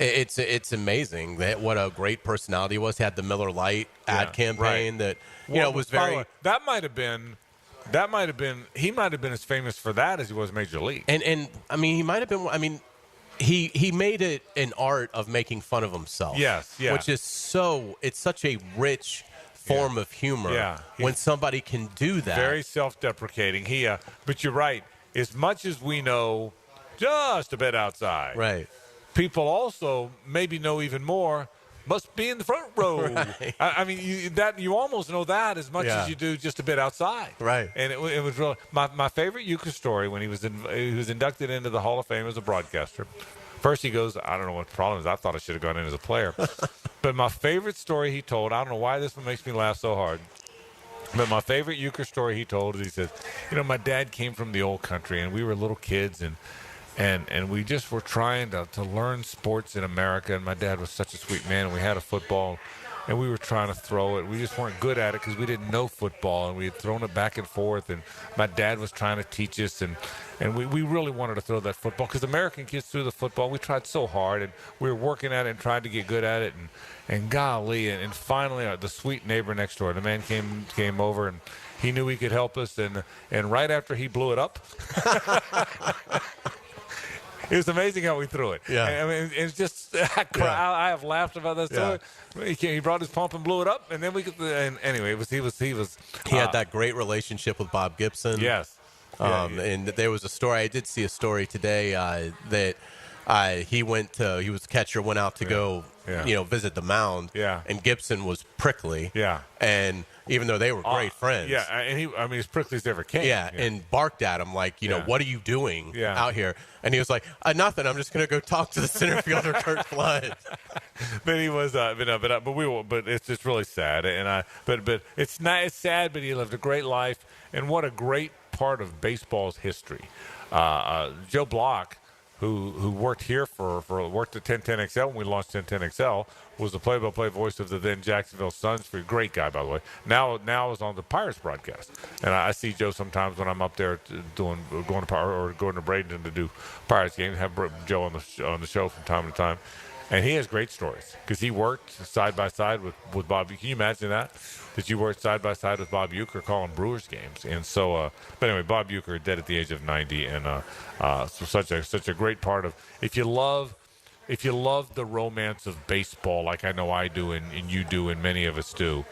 it's amazing that what a great personality he was. He had the Miller Lite ad campaign that was very. That might have been. He might have been as famous for that as he was Major League. And I mean, he might have been. I mean, he made it an art of making fun of himself. Yes, yeah. Which is it's such a rich form of humor when somebody can do that. Very self-deprecating. But you're right. As much as we know just a bit outside, right? People also maybe know even more. Must be in the front row. Right. I mean, you almost know that as much as you do just a bit outside. Right. And it was really my favorite Uecker story when he was inducted into the Hall of Fame as a broadcaster. First he goes, I don't know what the problem is. I thought I should have gone in as a player. But my favorite story he told, I don't know why this one makes me laugh so hard. But my favorite Uecker story he told is he says, my dad came from the old country and we were little kids and And we just were trying to learn sports in America. And my dad was such a sweet man. And we had a football, and we were trying to throw it. We just weren't good at it because we didn't know football, and we had thrown it back and forth. And my dad was trying to teach us, and we really wanted to throw that football because American kids threw the football. We tried so hard, and we were working at it and tried to get good at it. And golly, and finally, the sweet neighbor next door, the man came over, and he knew he could help us. And right after he blew it up. It was amazing how we threw it. Yeah. I mean, it's just I have laughed about that story. Yeah. He brought his pump and blew it up, and then we could. And anyway, he had that great relationship with Bob Gibson. Yes. And there was a story. I did see a story today that he was catcher, went out to go, visit the mound. Yeah. And Gibson was prickly. Yeah. And even though they were great friends. Yeah. And as prickly as ever came. Yeah. And barked at him like, what are you doing out here? And he was like, nothing. I'm just going to go talk to the center fielder, Kurt Flood. But he was, but it's just really sad. But it's not. It's sad. But he lived a great life, and what a great part of baseball's history. Joe Block, who worked here worked at 1010XL when we launched 1010XL, was the play-by-play voice of the then Jacksonville Suns. For a great guy, by the way. Now is on the Pirates broadcast, and I see Joe sometimes when I'm up there going to Bradenton to do Pirates games. Have Joe on the show from time to time. And he has great stories because he worked side by side with Bob. Can you imagine that you worked side by side with Bob Uecker calling Brewers games? And so, but anyway, Bob Uecker dead at the age of 90, and so such a great part of. If you love the romance of baseball, like I know I do, and you do, and many of us do,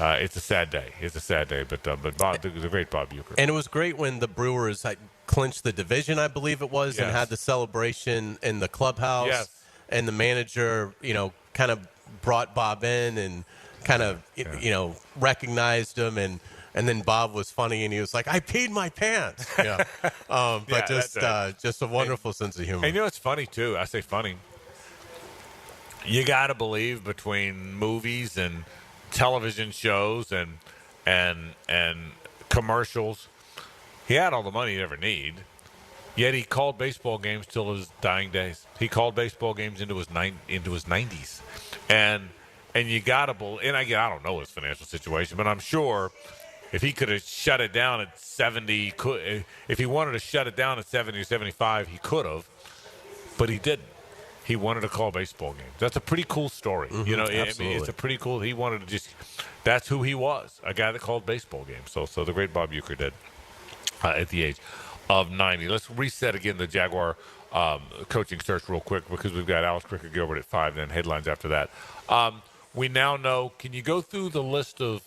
it's a sad day. It's a sad day, but Bob, the great Bob Uecker. And it was great when the Brewers clinched the division, I believe it was, and had the celebration in the clubhouse. Yes. And the manager, kind of brought Bob in and kind of, recognized him. And then Bob was funny, and he was like, I peed my pants. Yeah. But just a wonderful sense of humor. And you know what's funny, too? I say funny. You got to believe between movies and television shows and commercials, he had all the money he'd ever need. Yet he called baseball games till his dying days. He called baseball games into his 90s, and you gotta believe. And I don't know his financial situation, but I'm sure if he could have shut it down at 70, if he wanted to shut it down at 70 or 75, he could have, but he didn't. He wanted to call baseball games. That's a pretty cool story. Absolutely. I mean, it's a pretty cool. He wanted to just. That's who he was, a guy that called baseball games. So the great Bob Uecker did at the age of 90. Let's reset again the Jaguar coaching search real quick because we've got Alex Ricker-Gilbert at 5, then headlines after that. We now know. Can you go through the list of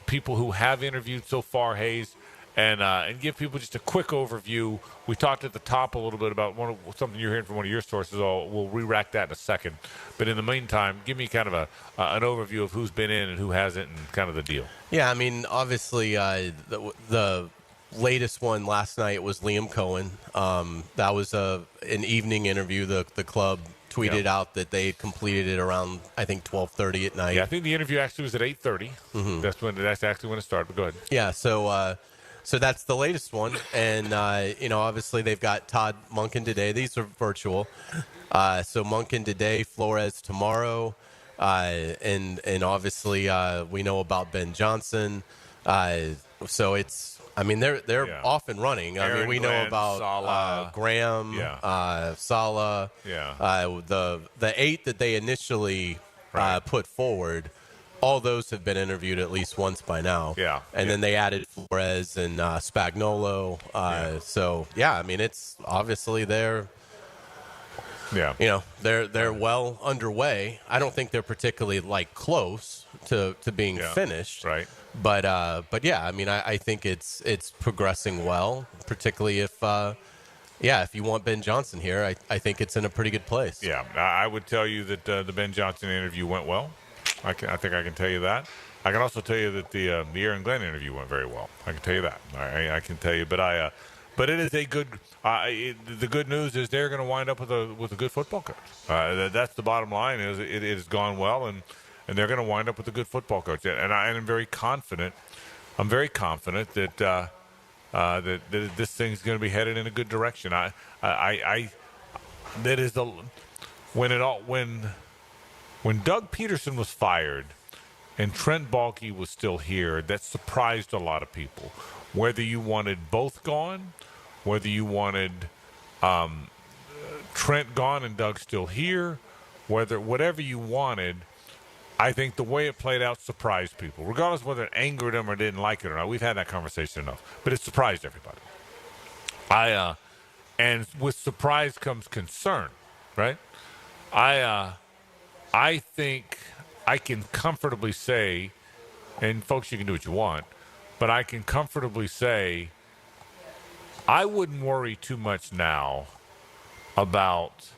people who have interviewed so far, Hays, and give people just a quick overview? We talked at the top a little bit about something you're hearing from one of your sources. We'll re-rack that in a second. But in the meantime, give me kind of an overview of who's been in and who hasn't, and kind of the deal. Yeah, I mean, obviously the latest one last night was Liam Cohen. That was an evening interview. The club tweeted out that they had completed it around, I think, 12:30 at night. Yeah, I think the interview actually was at 8:30. Mm-hmm. That's actually when it started. But go ahead. Yeah, so that's the latest one, and obviously they've got Todd Monken today. These are virtual. So Monken today, Flores tomorrow, and obviously we know about Ben Johnson. So it's. I mean, they're off and running. I mean, we know about Sala, Graham, Sala. Yeah. The 8 that they initially put forward, all those have been interviewed at least once by now. Yeah. And then they added Flores and Spagnuolo. So I mean, it's obviously they're well underway. I don't think they're particularly close to being finished. Right. But yeah, I mean, I think it's progressing well, particularly if you want Ben Johnson here, I think it's in a pretty good place. Yeah, I would tell you that the Ben Johnson interview went well. I think I can tell you that. I can also tell you that the Aaron Glenn interview went very well. I can tell you that. I can tell you, but it is a good. The good news is they're going to wind up with a good football coach. That's the bottom line. Is it has gone well, and they're going to wind up with a good football coach. And I'm very confident. I'm very confident that that this thing's going to be headed in a good direction. That is when Doug Peterson was fired and Trent Baalke was still here, that surprised a lot of people. Whether you wanted both gone, whether you wanted Trent gone and Doug still here, whatever you wanted, I think the way it played out surprised people, regardless of whether it angered them or didn't like it or not. We've had that conversation enough, but it surprised everybody. And with surprise comes concern, right? I think I can comfortably say, and folks, you can do what you want, but I can comfortably say I wouldn't worry too much now about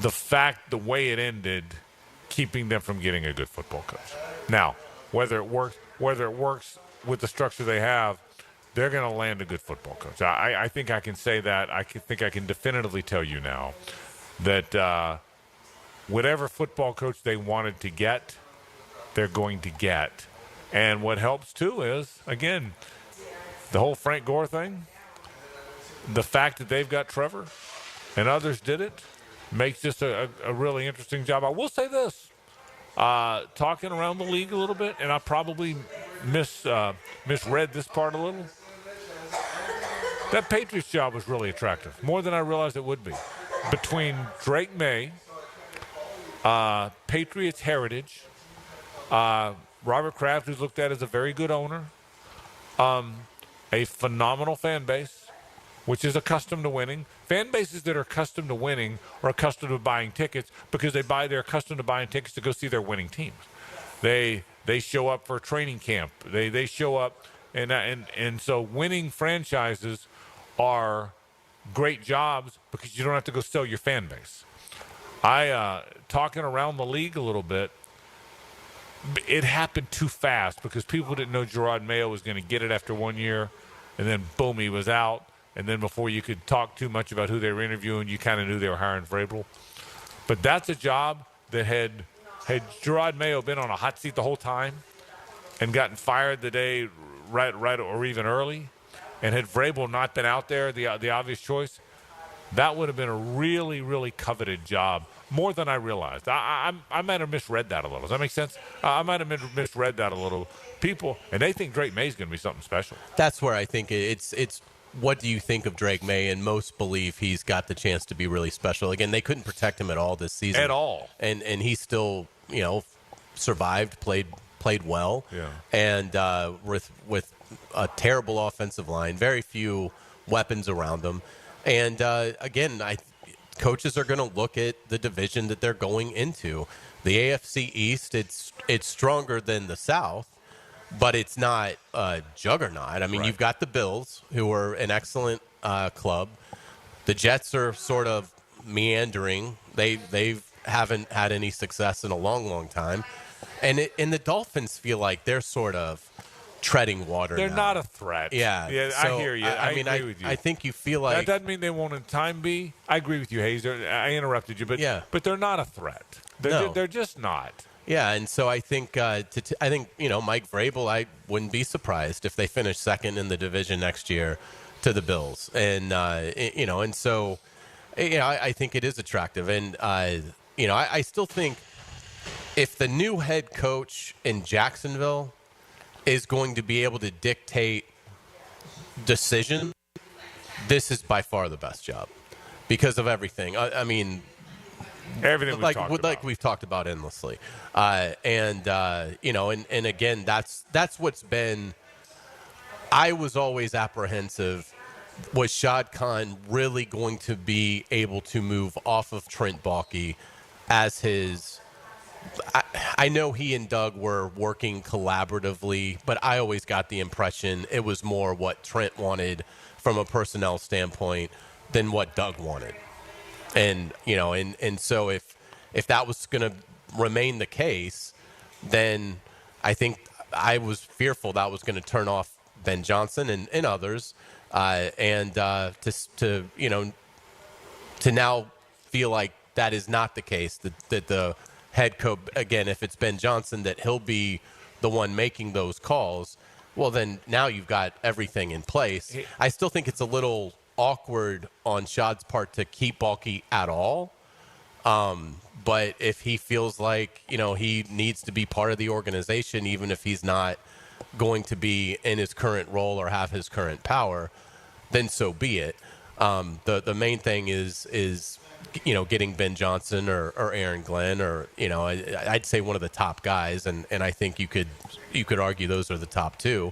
the way it ended, keeping them from getting a good football coach. Now, whether it works with the structure they have, they're going to land a good football coach. I think I can say that. I think I can definitively tell you now that whatever football coach they wanted to get, they're going to get. And what helps, too, is, again, the whole Frank Gore thing, the fact that they've got Trevor and others did it, makes this a really interesting job. I will say this, talking around the league a little bit, and I probably misread this part a little. That Patriots job was really attractive, more than I realized it would be. Between Drake May, Patriots heritage, Robert Kraft, who's looked at as a very good owner, a phenomenal fan base, which is accustomed to winning. Fan bases that are accustomed to winning are accustomed to buying tickets because they're accustomed to buying tickets to go see their winning teams. They show up for training camp. They show up, and so winning franchises are great jobs because you don't have to go sell your fan base. Talking around the league a little bit, it happened too fast because people didn't know Gerard Mayo was going to get it after 1 year, and then boom, he was out. And then before you could talk too much about who they were interviewing, you kind of knew they were hiring Vrabel. But that's a job that had Gerard Mayo been on a hot seat the whole time and gotten fired the day right or even early, and had Vrabel not been out there, the obvious choice, that would have been a really, really coveted job, more than I realized. I might have misread that a little. Does that make sense? I might have misread that a little. People, and they think Drake May is going to be something special. That's where I think it's what do you think of Drake May? And most believe he's got the chance to be really special. Again, they couldn't protect him at all this season. At all. And he still, survived, played well. Yeah. And with a terrible offensive line, very few weapons around him. And again, coaches are going to look at the division that they're going into. The AFC East, it's stronger than the South, but it's not a juggernaut. I mean, You've got the Bills, who are an excellent club. The Jets are sort of meandering. They haven't had any success in a long, long time. And the Dolphins feel like they're sort of treading water. They're now. not a threat. Yeah, so I hear you. I agree with you. I think you feel like that doesn't mean they won't in time be. I agree with you, Hays. I interrupted you, but they're not a threat. They're just not. Yeah, and so I think I think Mike Vrabel, I wouldn't be surprised if they finish second in the division next year to the Bills, and and so I think it is attractive, and I still think if the new head coach in Jacksonville is going to be able to dictate decision, this is by far the best job because of everything. I mean. Everything we've talked about endlessly, and again, that's what's been. I was always apprehensive. Was Shad Khan really going to be able to move off of Trent Baalke as his? I know he and Doug were working collaboratively, but I always got the impression it was more what Trent wanted from a personnel standpoint than what Doug wanted. And and so if that was going to remain the case, then I think I was fearful that was going to turn off Ben Johnson and others, and to now feel like that is not the case. That the head coach, again, if it's Ben Johnson, that he'll be the one making those calls. Well, then now you've got everything in place. I still think it's a little awkward on Shad's part to keep Balky at all. But if he feels like, he needs to be part of the organization, even if he's not going to be in his current role or have his current power, then so be it. The main thing is getting Ben Johnson or Aaron Glenn or, I'd say one of the top guys. And I think you could argue those are the top two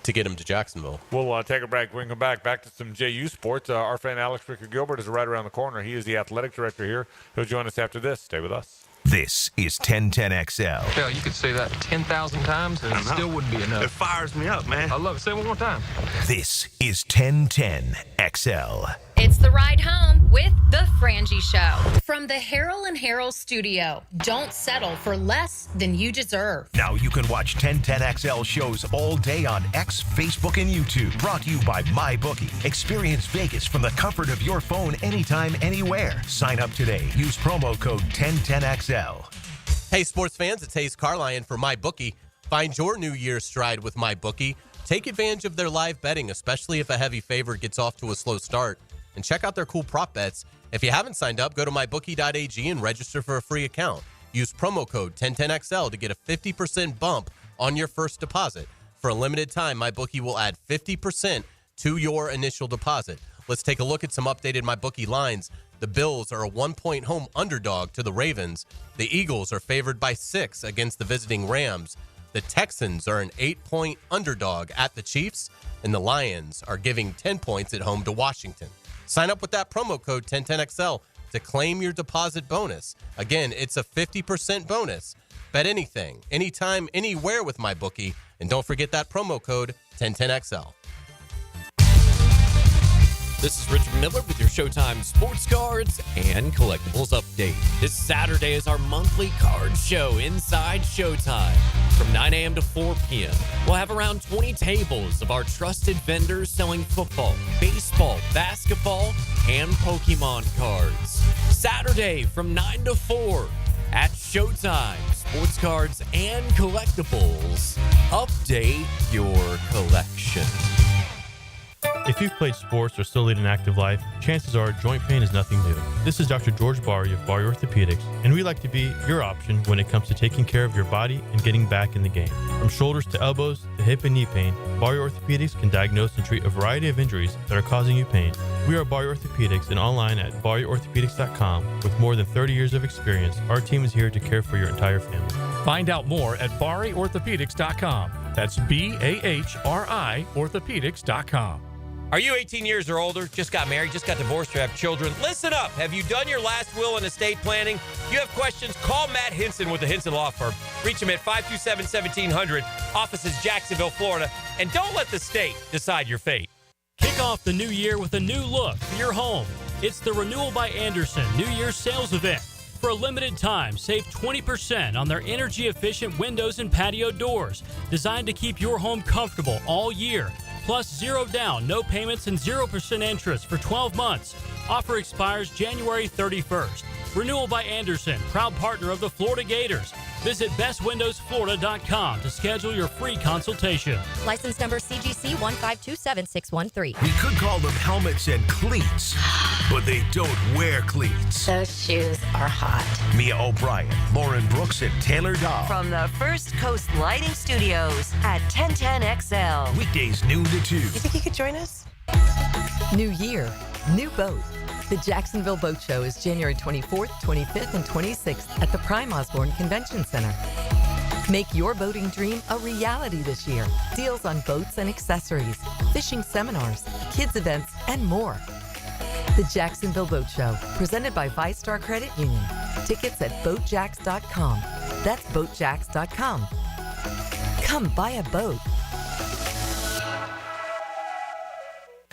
to get him to Jacksonville. We'll take a break. When we come back to some JU sports. Our friend Alex Ricker-Gilbert is right around the corner. He is the athletic director here. He'll join us after this. Stay with us. This is 1010XL. Hell, you could say that 10,000 times and it still wouldn't be enough. It fires me up, man. I love it. Say it one more time. This is 1010XL. It's the ride home with the Frangie Show. From the Harrell and Harrell studio. Don't settle for less than you deserve. Now you can watch 1010XL shows all day on X, Facebook, and YouTube. Brought to you by MyBookie. Experience Vegas from the comfort of your phone anytime, anywhere. Sign up today. Use promo code 1010XL. Hey, sports fans, it's Hays Carlyon for MyBookie. Find your New Year's stride with MyBookie. Take advantage of their live betting, especially if a heavy favorite gets off to a slow start. And check out their cool prop bets. If you haven't signed up, go to mybookie.ag and register for a free account. Use promo code 1010XL to get a 50% bump on your first deposit. For a limited time, MyBookie will add 50% to your initial deposit. Let's take a look at some updated MyBookie lines. The Bills are a 1-point home underdog to the Ravens. The Eagles are favored by 6 against the visiting Rams. The Texans are an 8-point underdog at the Chiefs. And the Lions are giving 10 points at home to Washington. Sign up with that promo code 1010XL to claim your deposit bonus. Again, it's a 50% bonus. Bet anything, anytime, anywhere with MyBookie. And don't forget that promo code 1010XL. This is Richard Miller with your Showtime Sports Cards and Collectibles Update. This Saturday is our monthly card show inside Showtime from 9 a.m. to 4 p.m. We'll have around 20 tables of our trusted vendors selling football, baseball, basketball, and Pokemon cards. Saturday from 9 to 4 at Showtime. Sports Cards and Collectibles. Update your collection. If you've played sports or still lead an active life, chances are joint pain is nothing new. This is Dr. George Barry of Barry Orthopedics, and we like to be your option when it comes to taking care of your body and getting back in the game. From shoulders to elbows to hip and knee pain, Barry Orthopedics can diagnose and treat a variety of injuries that are causing you pain. We are Barry Orthopedics and online at barryorthopedics.com. With more than 30 years of experience, our team is here to care for your entire family. Find out more at barryorthopedics.com. That's BAHRI orthopedics.com. Are you 18 years or older, just got married, just got divorced, or have children? Listen up. Have you done your last will and estate planning? If you have questions, call Matt Hinson with the Hinson Law Firm. Reach him at 527-1700. Office is Jacksonville, Florida. And don't let the state decide your fate. Kick off the new year with a new look for your home. It's the Renewal by Andersen New Year's sales event. For a limited time, save 20% on their energy-efficient windows and patio doors, designed to keep your home comfortable all year. Plus 0 down, no payments, and 0% interest for 12 months. Offer expires January 31st. Renewal by Andersen, proud partner of the Florida Gators. Visit bestwindowsflorida.com to schedule your free consultation. License number CGC 1527613. We could call them helmets and cleats, but they don't wear cleats. Those shoes are hot. Mia O'Brien, Lauren Brooks, and Taylor Dahl. From the First Coast Lighting Studios at 1010XL. Weekdays noon to 2. You think you could join us? New year, new boat. The Jacksonville Boat Show is January 24th, 25th, and 26th at the Prime Osborne Convention Center. Make your boating dream a reality this year. Deals on boats and accessories, fishing seminars, kids events, and more. The Jacksonville Boat Show, presented by ViStar Credit Union. Tickets at boatjacks.com. That's boatjacks.com. Come buy a boat.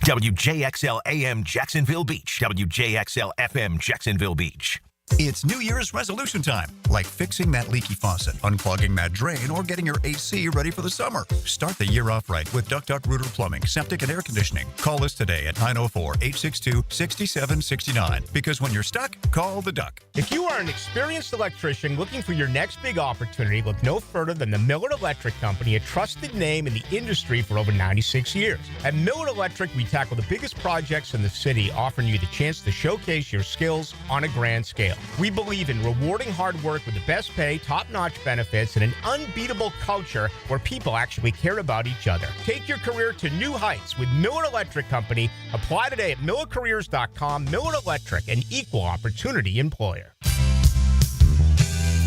WJXL AM Jacksonville Beach. WJXL FM Jacksonville Beach. It's New Year's resolution time, like fixing that leaky faucet, unclogging that drain, or getting your AC ready for the summer. Start the year off right with Duck Duck Rooter Plumbing, Septic, and Air Conditioning. Call us today at 904-862-6769. Because when you're stuck, call the Duck. If you are an experienced electrician looking for your next big opportunity, look no further than the Millard Electric Company, a trusted name in the industry for over 96 years. At Millard Electric, we tackle the biggest projects in the city, offering you the chance to showcase your skills on a grand scale. We believe in rewarding hard work with the best pay, top-notch benefits, and an unbeatable culture where people actually care about each other. Take your career to new heights with Millard Electric Company. Apply today at millercareers.com. Millard Electric, an equal opportunity employer.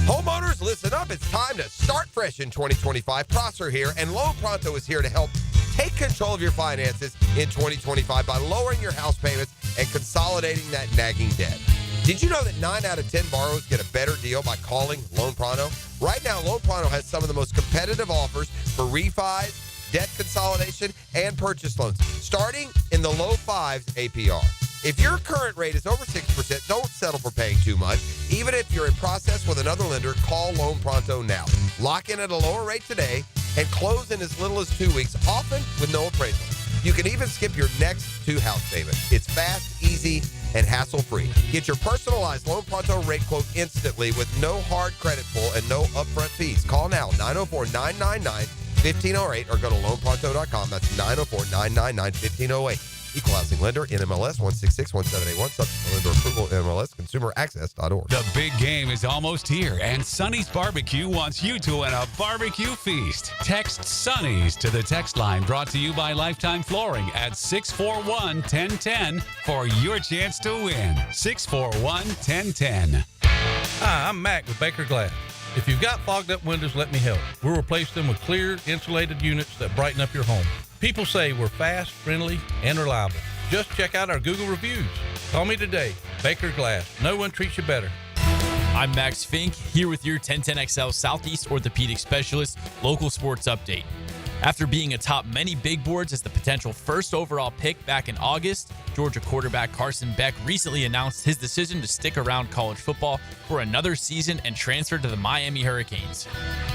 Homeowners, listen up. It's time to start fresh in 2025. Prosser here, and Loan Pronto is here to help take control of your finances in 2025 by lowering your house payments and consolidating that nagging debt. Did you know that 9 out of 10 borrowers get a better deal by calling Loan Pronto? Right now, Loan Pronto has some of the most competitive offers for refis, debt consolidation, and purchase loans, starting in the low 5s APR. If your current rate is over 6%, don't settle for paying too much. Even if you're in process with another lender, call Loan Pronto now. Lock in at a lower rate today and close in as little as 2 weeks, often with no appraisal. You can even skip your next 2 house payments. It's fast, easy, and hassle-free. Get your personalized Loan Pronto rate quote instantly with no hard credit pull and no upfront fees. Call now, 904-999-1508, or go to loanpronto.com. That's 904-999-1508. Equal housing lender, NMLS 1661781, subject to lender approval, NMLS, consumeraccess.org. The big game is almost here, and Sonny's Barbecue wants you to win a barbecue feast. Text Sonny's to the text line, brought to you by Lifetime Flooring at 641-1010 for your chance to win. 641-1010. Hi, I'm Mac with Baker Glass. If you've got fogged up windows, let me help. We'll replace them with clear, insulated units that brighten up your home. People say we're fast, friendly, and reliable. Just check out our Google reviews. Call me today. Baker Glass. No one treats you better. I'm Max Fink, here with your 1010XL Southeast Orthopedic Specialist local sports update. After being atop many big boards as the potential first overall pick back in August, Georgia quarterback Carson Beck recently announced his decision to stick around college football for another season and transfer to the Miami Hurricanes.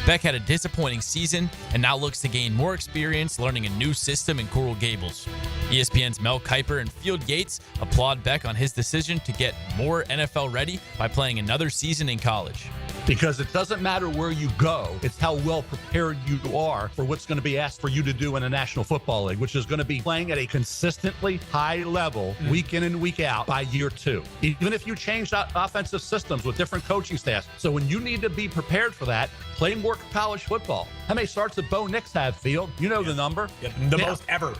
Beck had a disappointing season and now looks to gain more experience learning a new system in Coral Gables. ESPN's Mel Kiper and Field Yates applaud Beck on his decision to get more NFL ready by playing another season in college. Because it doesn't matter where you go, it's how well prepared you are for what's going to be asked for you to do in a National Football League, which is going to be playing at a consistently high level week in and week out by year 2. Even if you change offensive systems with different coaching staffs. So when you need to be prepared for that, play more college football. How many starts did Bo Nix have, Field? You know the number. The most ever.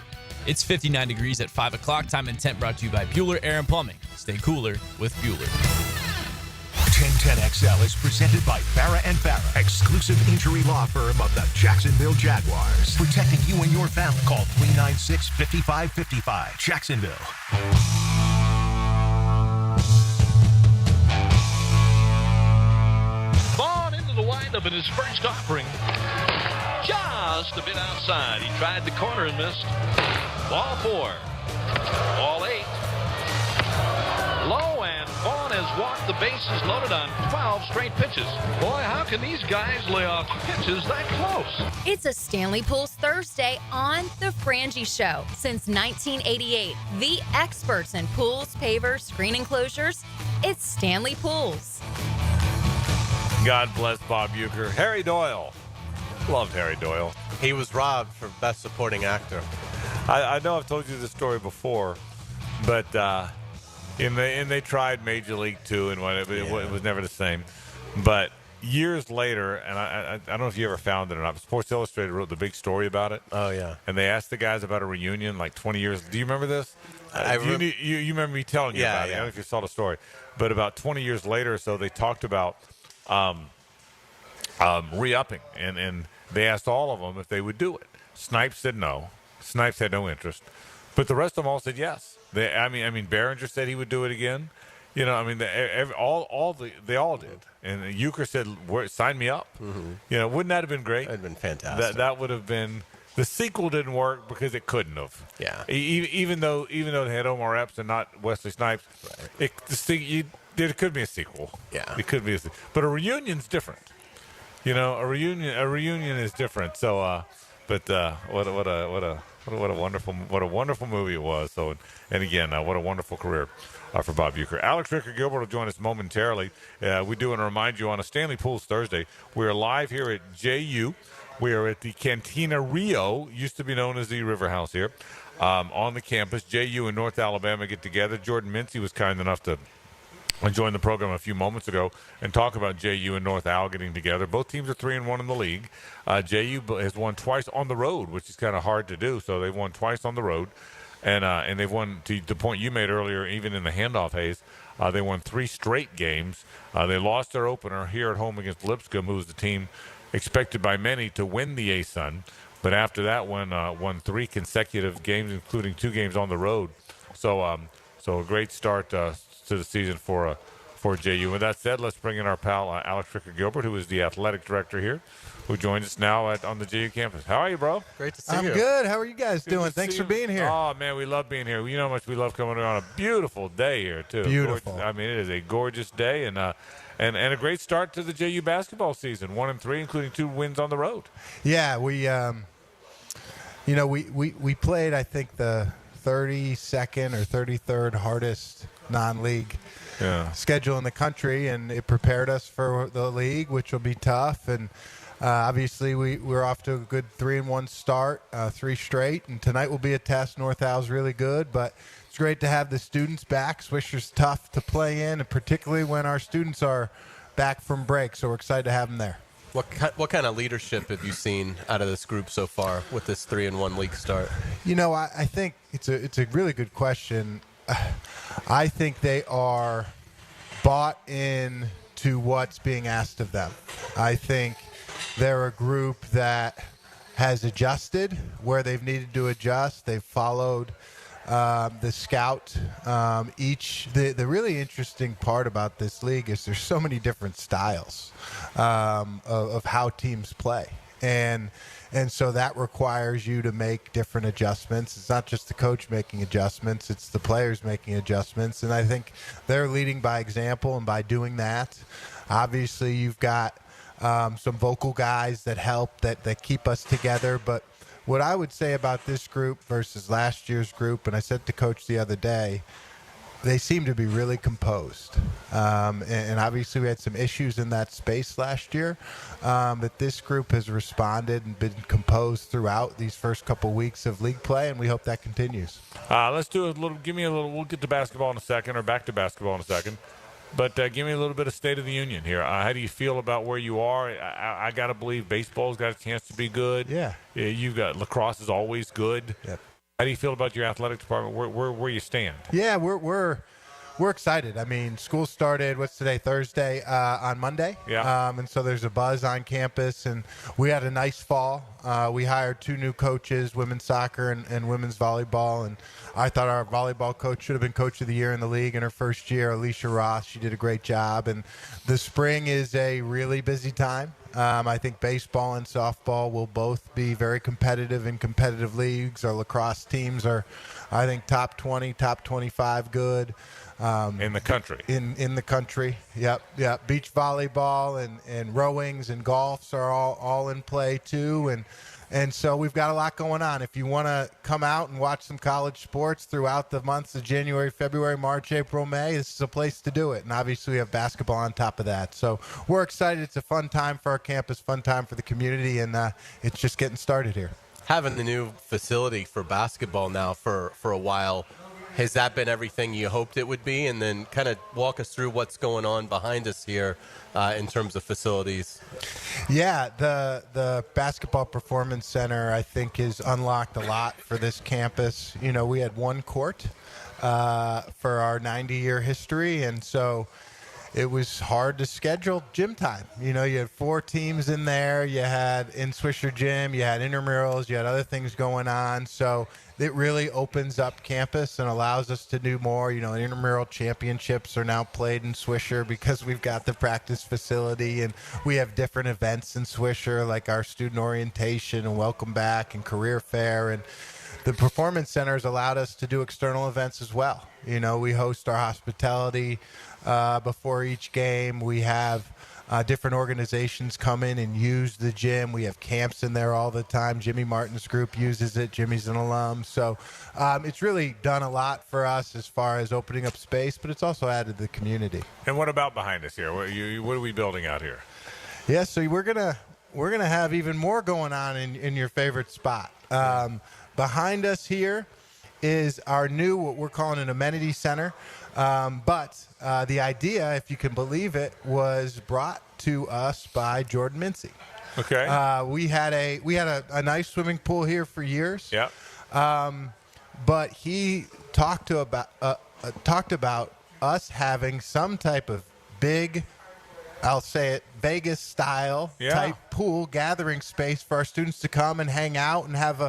It's 59 degrees at 5 o'clock. Time and temp brought to you by Bueller Air and Plumbing. Stay cooler with Bueller. 1010XL is presented by Farrah & Farrah, exclusive injury law firm of the Jacksonville Jaguars. Protecting you and your family. Call 396-5555. Jacksonville. Vaughn into the windup in his first offering. Just a bit outside. He tried the corner and missed. Ball 4. Ball 8. Low, and Vaughn has walked the bases loaded on 12 straight pitches. Boy, how can these guys lay off pitches that close? It's a Stanley Pools Thursday on The Frangie Show. Since 1988, the experts in pools, pavers, screen enclosures, it's Stanley Pools. God bless Bob Uecker. Harry Doyle. Loved Harry Doyle. He was robbed for Best Supporting Actor. I know I've told you this story before, but and they tried Major League 2 and whatever. It was never the same. But years later, and I don't know if you ever found it or not, but Sports Illustrated wrote the big story about it. Oh, yeah. And they asked the guys about a reunion like 20 years. Do you remember this? You remember me telling you about it. I don't know if you saw the story. But about 20 years later or so, they talked about re-upping. And they asked all of them if they would do it. Snipes said no. Snipes had no interest. But the rest of them all said yes. I mean, Behringer said he would do it again. You know, I mean, they all did. And Uecker said, "Sign me up." Mm-hmm. You know, wouldn't that have been great? That'd been fantastic. That would have been. The sequel didn't work because it couldn't have. Yeah. Even though they had Omar Epps and not Wesley Snipes, right. There could be a sequel. Yeah. It could be but a reunion's different. You know, a reunion is different. So, what a wonderful movie it was. So, and again, what a wonderful career for Bob Uecker. Alex Ricker-Gilbert will join us momentarily. We do want to remind you on a Stanley Pools Thursday, we are live here at JU. We are at the Cantina Rio, used to be known as the River House here, on the campus. JU and North Alabama get together. Jordan Minsy was kind enough to join the program a few moments ago and talk about JU and North Al getting together. Both teams are 3-1 in the league. JU has won twice on the road, which is kind of hard to do. So they've won twice on the road, and they've won, to the point you made earlier, even in the handoff, Hays. They won 3 straight games. They lost their opener here at home against Lipscomb, who was the team expected by many to win the ASUN. But after that, won 3 consecutive games, including 2 games on the road. So a great start to the season for JU. With that said, let's bring in our pal Alex Ricker-Gilbert, who is the athletic director here, who joins us now on the JU campus. How are you, bro? Great to see you. I'm good. How are you guys doing? Thanks for being here. Oh, man, we love being here. You know how much we love coming on a beautiful day here, too. Beautiful. Gorgeous. I mean, it is a gorgeous day and a great start to the JU basketball season. 1-3, including 2 wins on the road. Yeah, we played, I think, the 32nd or 33rd hardest non-league schedule in the country, and it prepared us for the league, which will be tough. And obviously, we're off to a good 3-1 start, 3 straight, and tonight will be a test. North Al's really good, but it's great to have the students back. Swisher's tough to play in, and particularly when our students are back from break, so we're excited to have them there. What kind of leadership have you seen out of this group so far with this 3-1 league start? You know, I think it's a really good question. I think they are bought in to what's being asked of them. I think they're a group that has adjusted where they've needed to adjust. They've followed the scout. The really interesting part about this league is there's so many different styles of how teams play. And so that requires you to make different adjustments. It's not just the coach making adjustments, it's the players making adjustments. And I think they're leading by example, and by doing that, obviously you've got some vocal guys that help, that keep us together. But what I would say about this group versus last year's group, and I said to Coach the other day, they seem to be really composed. And obviously we had some issues in that space last year, but this group has responded and been composed throughout these first couple weeks of league play, and we hope that continues. Let's do we'll get to basketball in a second, or back to basketball in a second. But give me a little bit of State of the Union here. How do you feel about where you are? I got to believe baseball's got a chance to be good. Yeah. You've got lacrosse is always good. Yep. How do you feel about your athletic department? Where you stand? Yeah, we're excited. I mean, school started, what's today, Thursday, on Monday. Yeah. And so there's a buzz on campus, and we had a nice fall. We hired 2 new coaches, women's soccer and women's volleyball, and I thought our volleyball coach should have been coach of the year in the league in her first year, Alicia Ross. She did a great job, and the spring is a really busy time. I think baseball and softball will both be very competitive in competitive leagues. Our lacrosse teams are, I think, top 20, top 25 good. In the country. In the country, yep. Beach volleyball and rowings and golfs are all in play too, and so we've got a lot going on. If you want to come out and watch some college sports throughout the months of January, February, March, April, May, this is a place to do it. And obviously we have basketball on top of that. So we're excited. It's a fun time for our campus, fun time for the community, and it's just getting started here. Having the new facility for basketball now for a while, has that been everything you hoped it would be? And then kind of walk us through what's going on behind us here in terms of facilities. Yeah, the Basketball Performance Center, I think, has unlocked a lot for this campus. You know, we had 1 court for our 90-year history, and so it was hard to schedule gym time. You know, you had 4 teams in there. You had in Swisher Gym, you had intramurals, you had other things going on. So it really opens up campus and allows us to do more. You know, intramural championships are now played in Swisher because we've got the practice facility, and we have different events in Swisher, like our student orientation and welcome back and career fair. And the Performance Center has allowed us to do external events as well. You know, we host our hospitality before each game. We have different organizations come in and use the gym. We have camps in there all the time. Jimmy Martin's group uses it. Jimmy's an alum. So it's really done a lot for us as far as opening up space, but it's also added to the community. And what about behind us here? What are we building out here? Yeah, so we're gonna have even more going on in your favorite spot. Behind us here is our new, what we're calling an amenity center. But the idea, if you can believe it, was brought to us by Jordan Minsy. Okay. We had a nice swimming pool here for years. Yeah. But he talked about us having some type of big, I'll say it, Vegas-style type pool gathering space for our students to come and hang out and have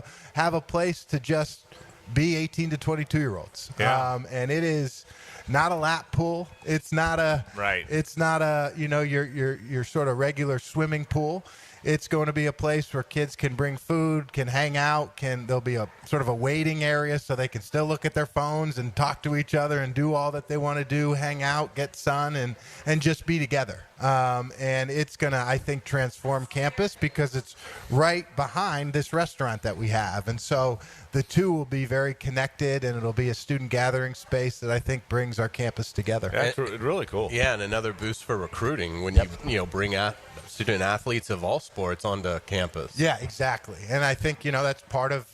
a place to just be 18 to 22-year-olds. Yeah. And it is not a lap pool. It's not a It's not a your sort of regular swimming pool. It's going to be a place where kids can bring food, can hang out, there'll be a sort of a waiting area so they can still look at their phones and talk to each other and do all that they want to do, hang out, get sun, and just be together. And it's going to, I think, transform campus because it's right behind this restaurant that we have. And so the two will be very connected, and it'll be a student gathering space that I think brings our campus together. That's really cool. Yeah, and another boost for recruiting when you bring student athletes of all sports onto campus. Yeah, exactly. And I think, that's part of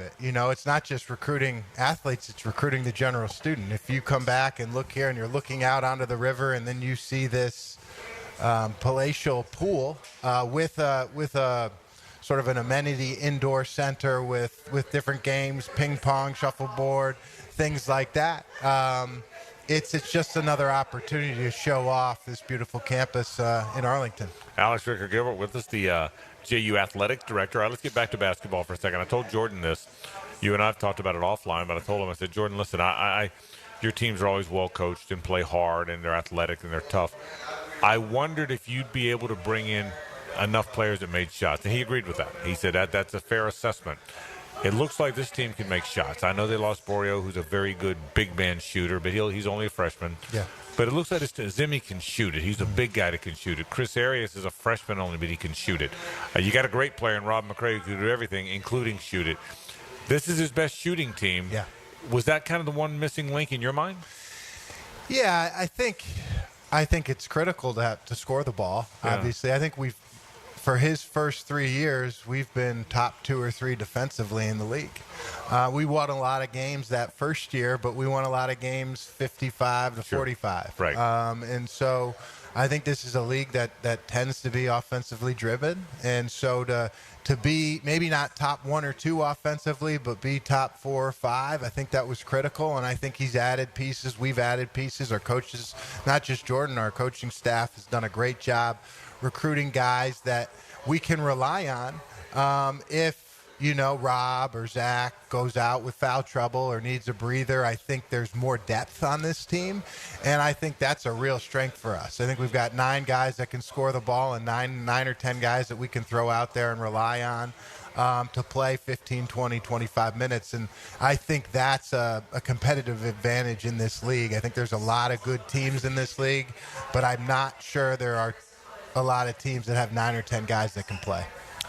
it. It's not just recruiting athletes, it's recruiting the general student. If you come back and look here and you're looking out onto the river and then you see this palatial pool with a sort of an amenity indoor center with different games, ping pong, shuffleboard, things like that. It's just another opportunity to show off this beautiful campus in Arlington. Alex Ricker-Gilbert with us, the JU athletic director. All right, let's get back to basketball for a second. I told Jordan this. You and I have talked about it offline, but I told him, I said, Jordan, listen, your teams are always well coached and play hard and they're athletic and they're tough. I wondered if you'd be able to bring in enough players that made shots. And he agreed with that. He said that's a fair assessment. It looks like this team can make shots. I know they lost Borio, who's a very good big man shooter, but he's only a freshman. Yeah. But it looks like Zimmy can shoot it. He's a big guy that can shoot it. Chris Arias is a freshman only, but he can shoot it. You got a great player in Rob McCray who can do everything, including shoot it. This is his best shooting team. Yeah. Was that kind of the one missing link in your mind? Yeah, I think it's critical to score the ball. Yeah. Obviously, I think for his first 3 years, we've been top 2 or 3 defensively in the league. We won a lot of games that first year, but we won a lot of games 55 to 45. Right. And so I think this is a league that tends to be offensively driven. And so to be maybe not top 1 or 2 offensively, but be top 4 or 5, I think that was critical. And I think he's added pieces. We've added pieces. Our coaches, not just Jordan, our coaching staff has done a great job recruiting guys that we can rely on. If, Rob or Zach goes out with foul trouble or needs a breather, I think there's more depth on this team, and I think that's a real strength for us. I think we've got 9 guys that can score the ball and 9 or 10 guys that we can throw out there and rely on to play 15, 20, 25 minutes, and I think that's a competitive advantage in this league. I think there's a lot of good teams in this league, but I'm not sure there are a lot of teams that have 9 or 10 guys that can play.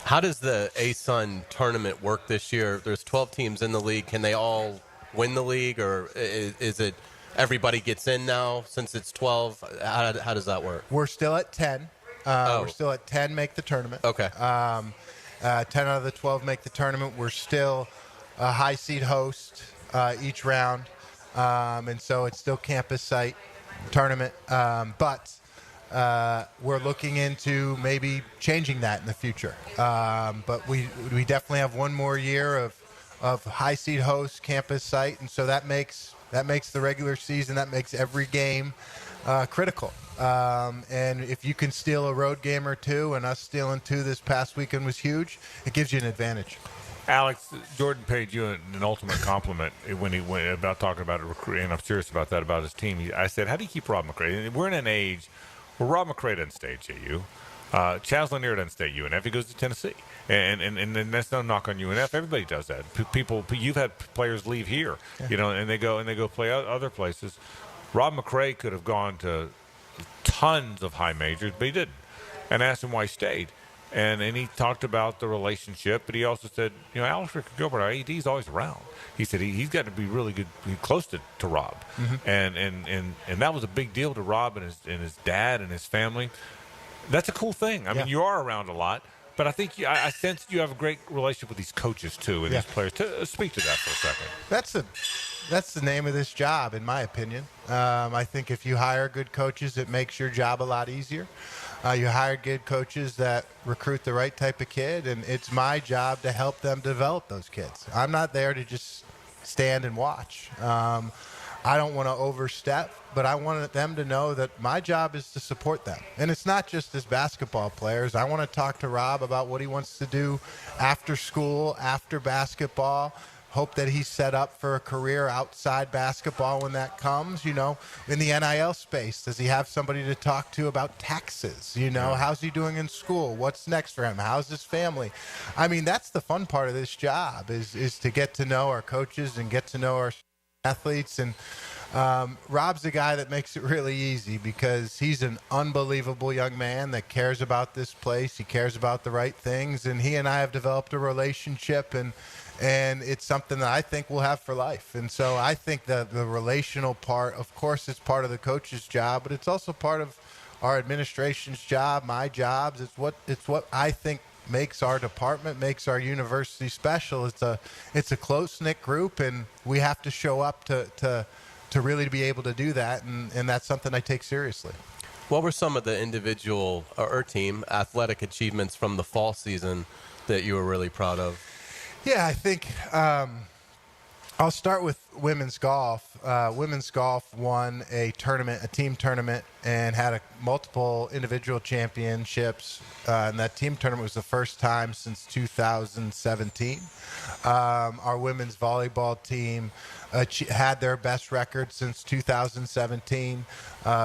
How does the ASUN tournament work this year? There's 12 teams in the league. Can they all win the league, or is it everybody gets in now since it's 12? How does that work? We're still at 10. We're still at 10 make the tournament. Okay. 10 out of the 12 make the tournament. We're still a high seed host each round, and so it's still campus site tournament. But we're looking into maybe changing that in the future. But we definitely have one more year of high seed host campus site, and so that makes the regular season, that makes every game critical. And if you can steal a road game or 2, and us stealing 2 this past weekend was huge, it gives you an advantage. Alex, Jordan paid you an ultimate compliment when he went about talking about recruiting, and I'm serious about that, about his team. I said, how do you keep Rob McCray? We're in an age where Rob McCray doesn't stay at JU. Chaz Lanier doesn't stay at UNF. He goes to Tennessee. And that's no knock on UNF. Everybody does that. You've had players leave here, and they go play other places. Rob McCray could have gone to tons of high majors, but he didn't. And asked him why he stayed. And he talked about the relationship, but he also said, Alex Ricker-Gilbert, our AD, is always around. He said he's got to be really good, close to Rob. Mm-hmm. And that was a big deal to Rob and his dad and his family. That's a cool thing. I mean, you are around a lot. But I think I sense you have a great relationship with these coaches, too, and these players. Speak to that for a second. That's the name of this job, in my opinion. I think if you hire good coaches, it makes your job a lot easier. You hire good coaches that recruit the right type of kid, and it's my job to help them develop those kids. I'm not there to just stand and watch. I don't want to overstep, but I want them to know that my job is to support them. And it's not just as basketball players. I want to talk to Rob about what he wants to do after school, after basketball. Hope that he's set up for a career outside basketball when that comes, in the NIL space. Does he have somebody to talk to about taxes? How's he doing in school? What's next for him? How's his family? I mean, that's the fun part of this job is to get to know our coaches and get to know our athletes. And Rob's a guy that makes it really easy because he's an unbelievable young man that cares about this place. He cares about the right things, and he and I have developed a relationship, and it's something that I think we'll have for life. And so I think that the relational part, of course, is part of the coach's job, but it's also part of our administration's job, my jobs. It's what I think makes our department, makes our university special. It's a close-knit group, and we have to show up to really be able to do that, and that's something I take seriously. What were some of the individual or team athletic achievements from the fall season that you were really proud of? Yeah, I think I'll start with women's golf. Women's golf won a team tournament, and had multiple individual championships. And that team tournament was the first time since 2017. Our women's volleyball team had their best record since 2017,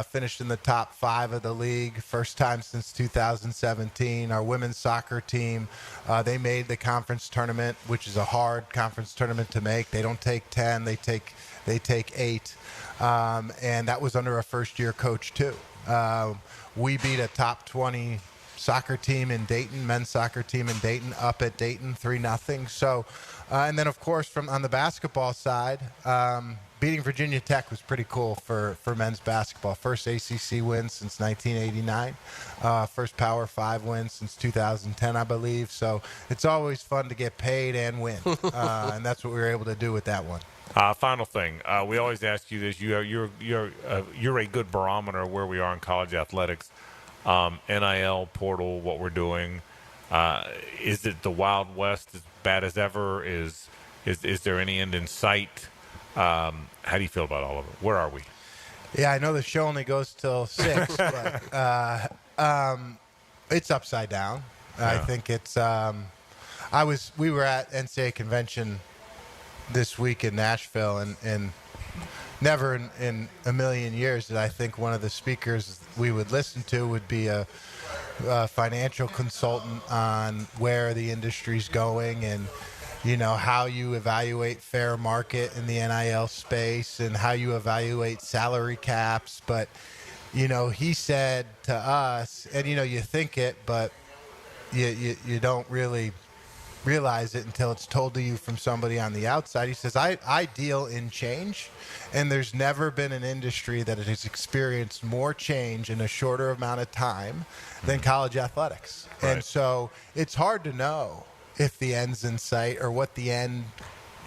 finished in the top 5 of the league, first time since 2017. Our women's soccer team, they made the conference tournament, which is a hard conference tournament to make. They don't take 10, they take 8, and that was under a first-year coach too. We beat a top 20 soccer team in Dayton, men's soccer team in Dayton, up at Dayton 3-0. So, and then of course on the basketball side, beating Virginia Tech was pretty cool for men's basketball. First ACC win since 1989, first Power 5 win since 2010, I believe. So it's always fun to get paid and win, and that's what we were able to do with that one. Final thing, we always ask you this: you're a good barometer of where we are in college athletics. NIL portal, what we're doing. Is it the Wild West as bad as ever? Is there any end in sight? How do you feel about all of it? Where are we? Yeah, I know the show only goes till 6, but it's upside down. Yeah. I think it's. We were at NCAA convention this week in Nashville, and never in a million years did I think one of the speakers we would listen to would be a financial consultant on where the industry's going, and how you evaluate fair market in the NIL space and how you evaluate salary caps. But he said to us, and you think it, but you don't really realize it until it's told to you from somebody on the outside. He says, I deal in change, and there's never been an industry that has experienced more change in a shorter amount of time than college athletics. Right. And so it's hard to know if the end's in sight or what the end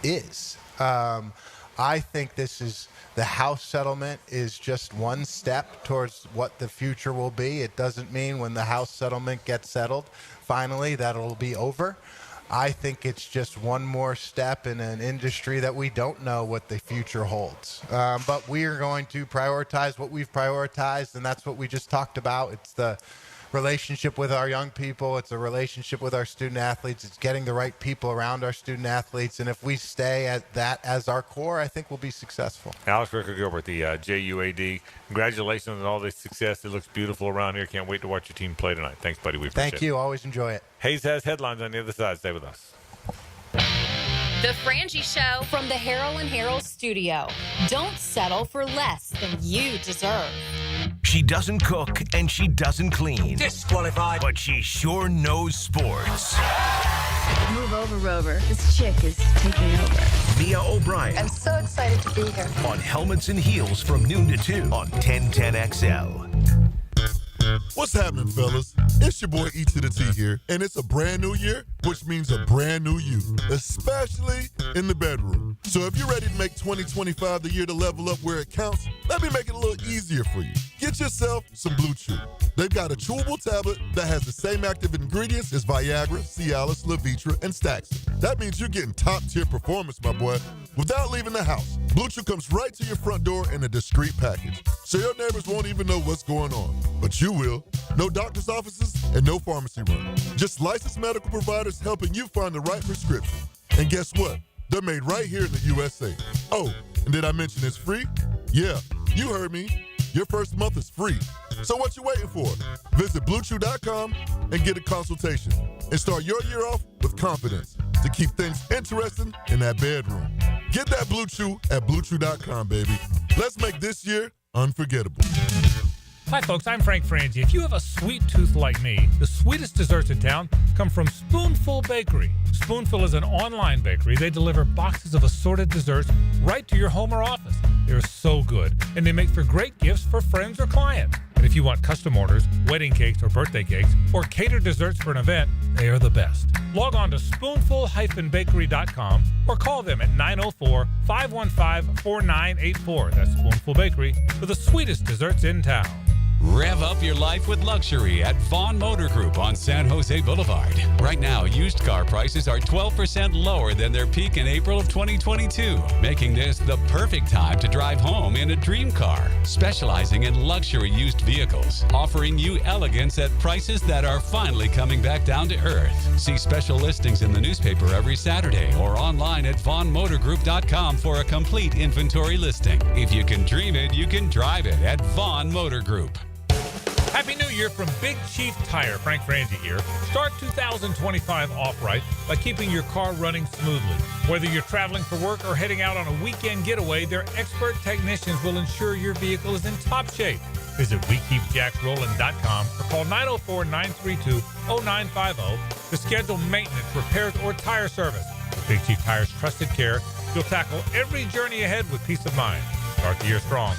is. I think the House settlement is just one step towards what the future will be. It doesn't mean when the House settlement gets settled, finally, that it'll be over. I think it's just one more step in an industry that we don't know what the future holds. But we are going to prioritize what we've prioritized, and that's what we just talked about. It's the relationship with our young people. It's a relationship with our student athletes. It's getting the right people around our student athletes. And if we stay at that as our core, I think we'll be successful. Alex Ricker-Gilbert, the JUAD. Congratulations on all this success. It looks beautiful around here. Can't wait to watch your team play tonight. Thanks, buddy. We appreciate it. Thank you. Always enjoy it. Hayes has headlines on the other side. Stay with us. The Frangie Show from the Harrell and Harrell studio. Don't settle for less than you deserve. She doesn't cook and she doesn't clean. Disqualified. But she sure knows sports. Move over, Rover. This chick is taking over. Mia O'Brien. I'm so excited to be here. On Helmets and Heels from noon to 2 on 1010XL. What's happening, fellas? It's your boy E to the T here, and it's a brand new year, which means a brand new you, especially in the bedroom. So if you're ready to make 2025 the year to level up where it counts, let me make it a little easier for you. Get yourself some Blue Chew. They've got a chewable tablet that has the same active ingredients as Viagra, Cialis, Levitra, and Staxyn. That means you're getting top-tier performance, my boy, without leaving the house. Blue Chew comes right to your front door in a discreet package, so your neighbors won't even know what's going on. But you will. No doctor's offices and no pharmacy run. Just licensed medical providers helping you find the right prescription. And guess what? They're made right here in the USA. Oh, and did I mention it's free? Yeah, you heard me. Your first month is free. So what you waiting for? Visit BlueChew.com and get a consultation. And start your year off with confidence to keep things interesting in that bedroom. Get that Blue Chew at BlueChew.com, baby. Let's make this year unforgettable. Hi, folks. I'm Frank Frangie. If you have a sweet tooth like me, the sweetest desserts in town come from Spoonful Bakery. Spoonful is an online bakery. They deliver boxes of assorted desserts right to your home or office. They're so good, and they make for great gifts for friends or clients. And if you want custom orders, wedding cakes or birthday cakes, or catered desserts for an event, they are the best. Log on to spoonful-bakery.com or call them at 904-515-4984. That's Spoonful Bakery for the sweetest desserts in town. Rev up your life with luxury at Vaughn Motor Group on San Jose Boulevard. Right now, used car prices are 12% lower than their peak in April of 2022, making this the perfect time to drive home in a dream car. Specializing in luxury used vehicles, offering you elegance at prices that are finally coming back down to earth. See special listings in the newspaper every Saturday or online at VaughnMotorGroup.com for a complete inventory listing. If you can dream it, you can drive it at Vaughn Motor Group. Happy New Year from Big Chief Tire. Frank Frangie here. Start 2025 off right by keeping your car running smoothly. Whether you're traveling for work or heading out on a weekend getaway, their expert technicians will ensure your vehicle is in top shape. Visit WeKeepJacksRollin.com or call 904-932-0950 to schedule maintenance, repairs, or tire service. With Big Chief Tire's trusted care, you'll tackle every journey ahead with peace of mind. Start the year strong.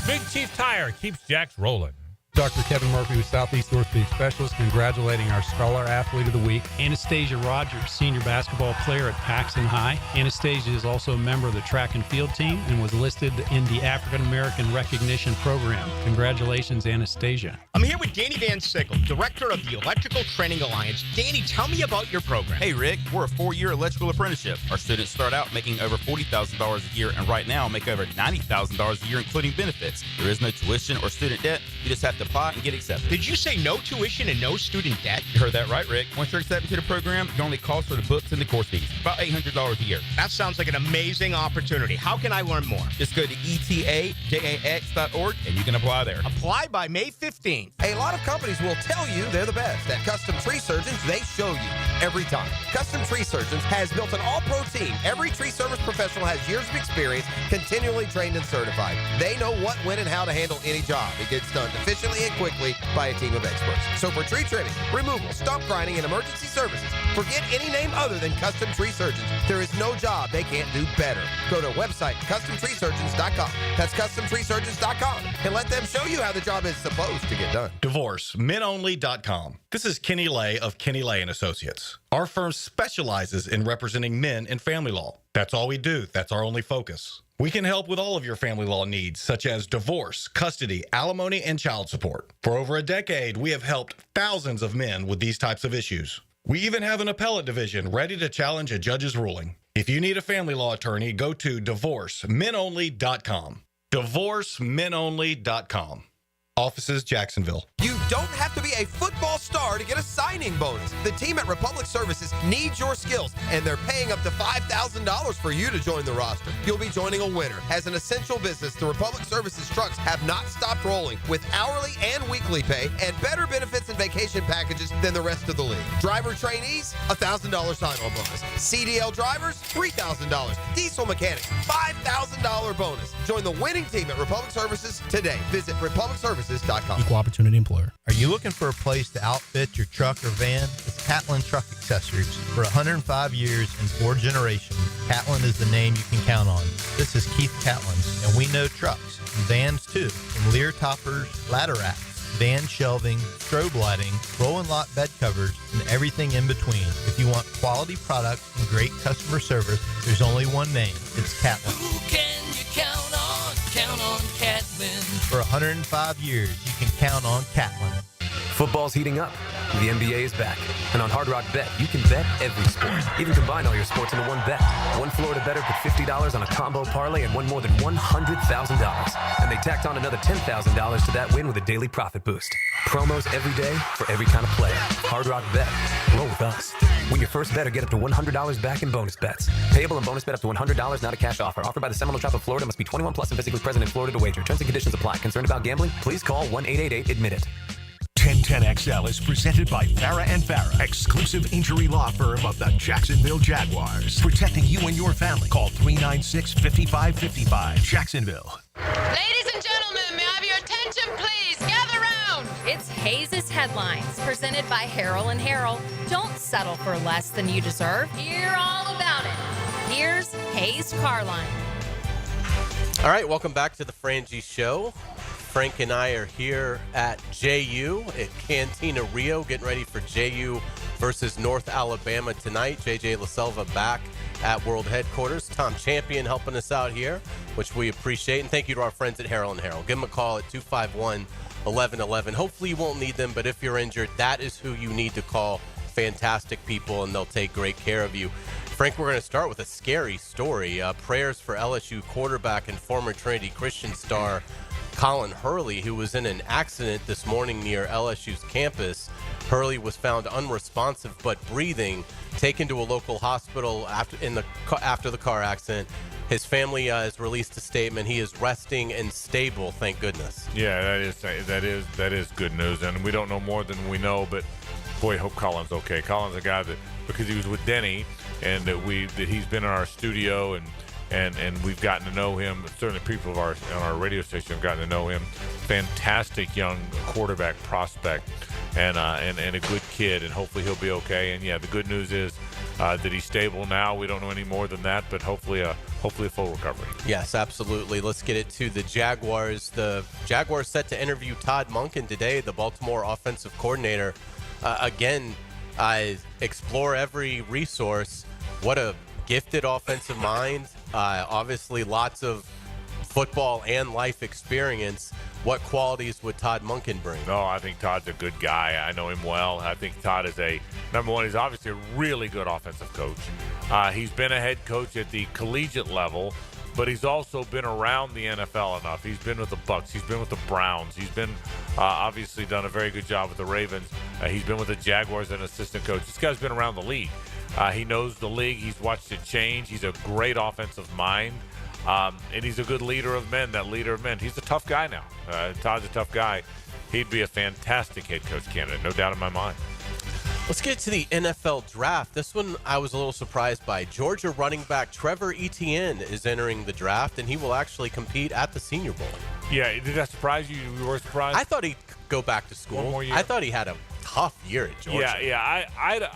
Big Chief Tire keeps Jacks rolling. Dr. Kevin Murphy with Southeast Orthopedic Specialist, congratulating our Scholar Athlete of the Week, Anastasia Rogers, senior basketball player at Paxton High. Anastasia is also a member of the track and field team and was listed in the African American Recognition Program. Congratulations, Anastasia. I'm here with Danny Van Sickle, director of the Electrical Training Alliance. Danny, tell me about your program. Hey, Rick, we're a 4-year electrical apprenticeship. Our students start out making over $40,000 a year and right now make over $90,000 a year, including benefits. There is no tuition or student debt. You just have to apply and get accepted. Did you say no tuition and no student debt? You heard that right, Rick. Once you're accepted to the program, your only cost for the books and the course fees. About $800 a year. That sounds like an amazing opportunity. How can I learn more? Just go to etajax.org and you can apply there. Apply by May 15th. A lot of companies will tell you they're the best. At Custom Tree Surgeons, they show you every time. Custom Tree Surgeons has built an all-pro team. Every tree service professional has years of experience, continually trained and certified. They know what, when, and how to handle any job. It gets done efficiently and quickly by a team of experts. So for tree trimming, removal, stump grinding, and emergency services, forget any name other than Custom Tree Surgeons. There is no job they can't do better. Go to website CustomTreeSurgeons.com. That's CustomTreeSurgeons.com and let them show you how the job is supposed to get done. DivorceMenOnly.com. This is Kenny Lay of Kenny Lay & Associates. Our firm specializes in representing men in family law. That's all we do. That's our only focus. We can help with all of your family law needs, such as divorce, custody, alimony, and child support. For over a decade, we have helped thousands of men with these types of issues. We even have an appellate division ready to challenge a judge's ruling. If you need a family law attorney, go to DivorceMenOnly.com. DivorceMenOnly.com. Offices, Jacksonville. You don't have to be a football star to get a signing bonus. The team at Republic Services needs your skills, and they're paying up to $5,000 for you to join the roster. You'll be joining a winner. As an essential business, the Republic Services trucks have not stopped rolling with hourly and weekly pay and better benefits and vacation packages than the rest of the league. Driver trainees, $1,000 sign-on bonus. CDL drivers, $3,000. Diesel mechanics, $5,000 bonus. Join the winning team at Republic Services today. Visit republicservices.com. Equal opportunity employer. Are you looking for a place to outfit your truck or van? It's Catlin Truck Accessories. For 105 years and 4 generations, Catlin is the name you can count on. This is Keith Catlin, and we know trucks and vans too. From Lear toppers, ladder racks, van shelving, strobe lighting, roll and lock bed covers, and everything in between. If you want quality products and great customer service, there's only one name. It's Catlin. Who can you count on? Count on Catlin. For 105 years, you can count on Catlin. Football's heating up. The NBA is back. And on Hard Rock Bet, you can bet every sport. Even combine all your sports into one bet. One Florida bettor put $50 on a combo parlay and won more than $100,000. And they tacked on another $10,000 to that win with a daily profit boost. Promos every day for every kind of player. Hard Rock Bet. Roll with us. Win your first bet or get up to $100 back in bonus bets. Payable and bonus bet up to $100, not a cash offer. Offered by the Seminole Tribe of Florida. Must be 21 plus and physically present in Florida to wager. Terms and conditions apply. Concerned about gambling? Please call 1-888-ADMIT-IT. 1010XL is presented by Farah & Farah, exclusive injury law firm of the Jacksonville Jaguars. Protecting you and your family. Call 396-5555. Jacksonville. Ladies and gentlemen, may I have your attention, please? Gather round. It's Hays' Headlines, presented by Harrell & Harrell. Don't settle for less than you deserve. Hear all about it. Here's Hays Carlyon. All right, welcome back to the Frangie Show. Frank and I are here at JU at Cantina Rio, getting ready for JU versus North Alabama tonight. JJ LaSelva back at World Headquarters. Tom Champion helping us out here, which we appreciate. And thank you to our friends at Harrell & Harrell. Give them a call at 251-1111. Hopefully you won't need them, but if you're injured, that is who you need to call. Fantastic people, and they'll take great care of you. Frank, we're going to start with a scary story. Prayers for LSU quarterback and former Trinity Christian star Colin Hurley, who was in an accident this morning near LSU's campus. Hurley was found unresponsive but breathing, taken to a local hospital after the car accident. His family has released a statement. He is resting and stable, thank goodness. Yeah, that is good news, and we don't know more than we know, but boy, hope Colin's okay. Colin's a guy that, because he was with Denny, and that he's been in our studio and we've gotten to know him. Certainly people on our radio station have gotten to know him. Fantastic young quarterback prospect and a good kid, and hopefully he'll be okay. And yeah, the good news is that he's stable now. We don't know any more than that, but hopefully a full recovery. Yes, absolutely. Let's get it to the Jaguars. The Jaguars set to interview Todd Monken today, the Baltimore offensive coordinator. Explore every resource. What a gifted offensive mind. Obviously, lots of football and life experience. What qualities would Todd Monken bring? No, I think Todd's a good guy. I know him well. I think Todd is number one, he's obviously a really good offensive coach. He's been a head coach at the collegiate level, but he's also been around the NFL enough. He's been with the Bucs. He's been with the Browns. He's been obviously done a very good job with the Ravens. He's been with the Jaguars as an assistant coach. This guy's been around the league. He knows the league. He's watched it change. He's a great offensive mind. And he's a good leader of men, that leader of men. He's a tough guy now. Todd's a tough guy. He'd be a fantastic head coach candidate, no doubt in my mind. Let's get to the NFL draft. This one I was a little surprised by. Georgia running back Trevor Etienne is entering the draft, and he will actually compete at the Senior Bowl. Yeah, did that surprise you? You were surprised? I thought he'd go back to school. One more year? I thought he had a tough year at Georgia. Yeah.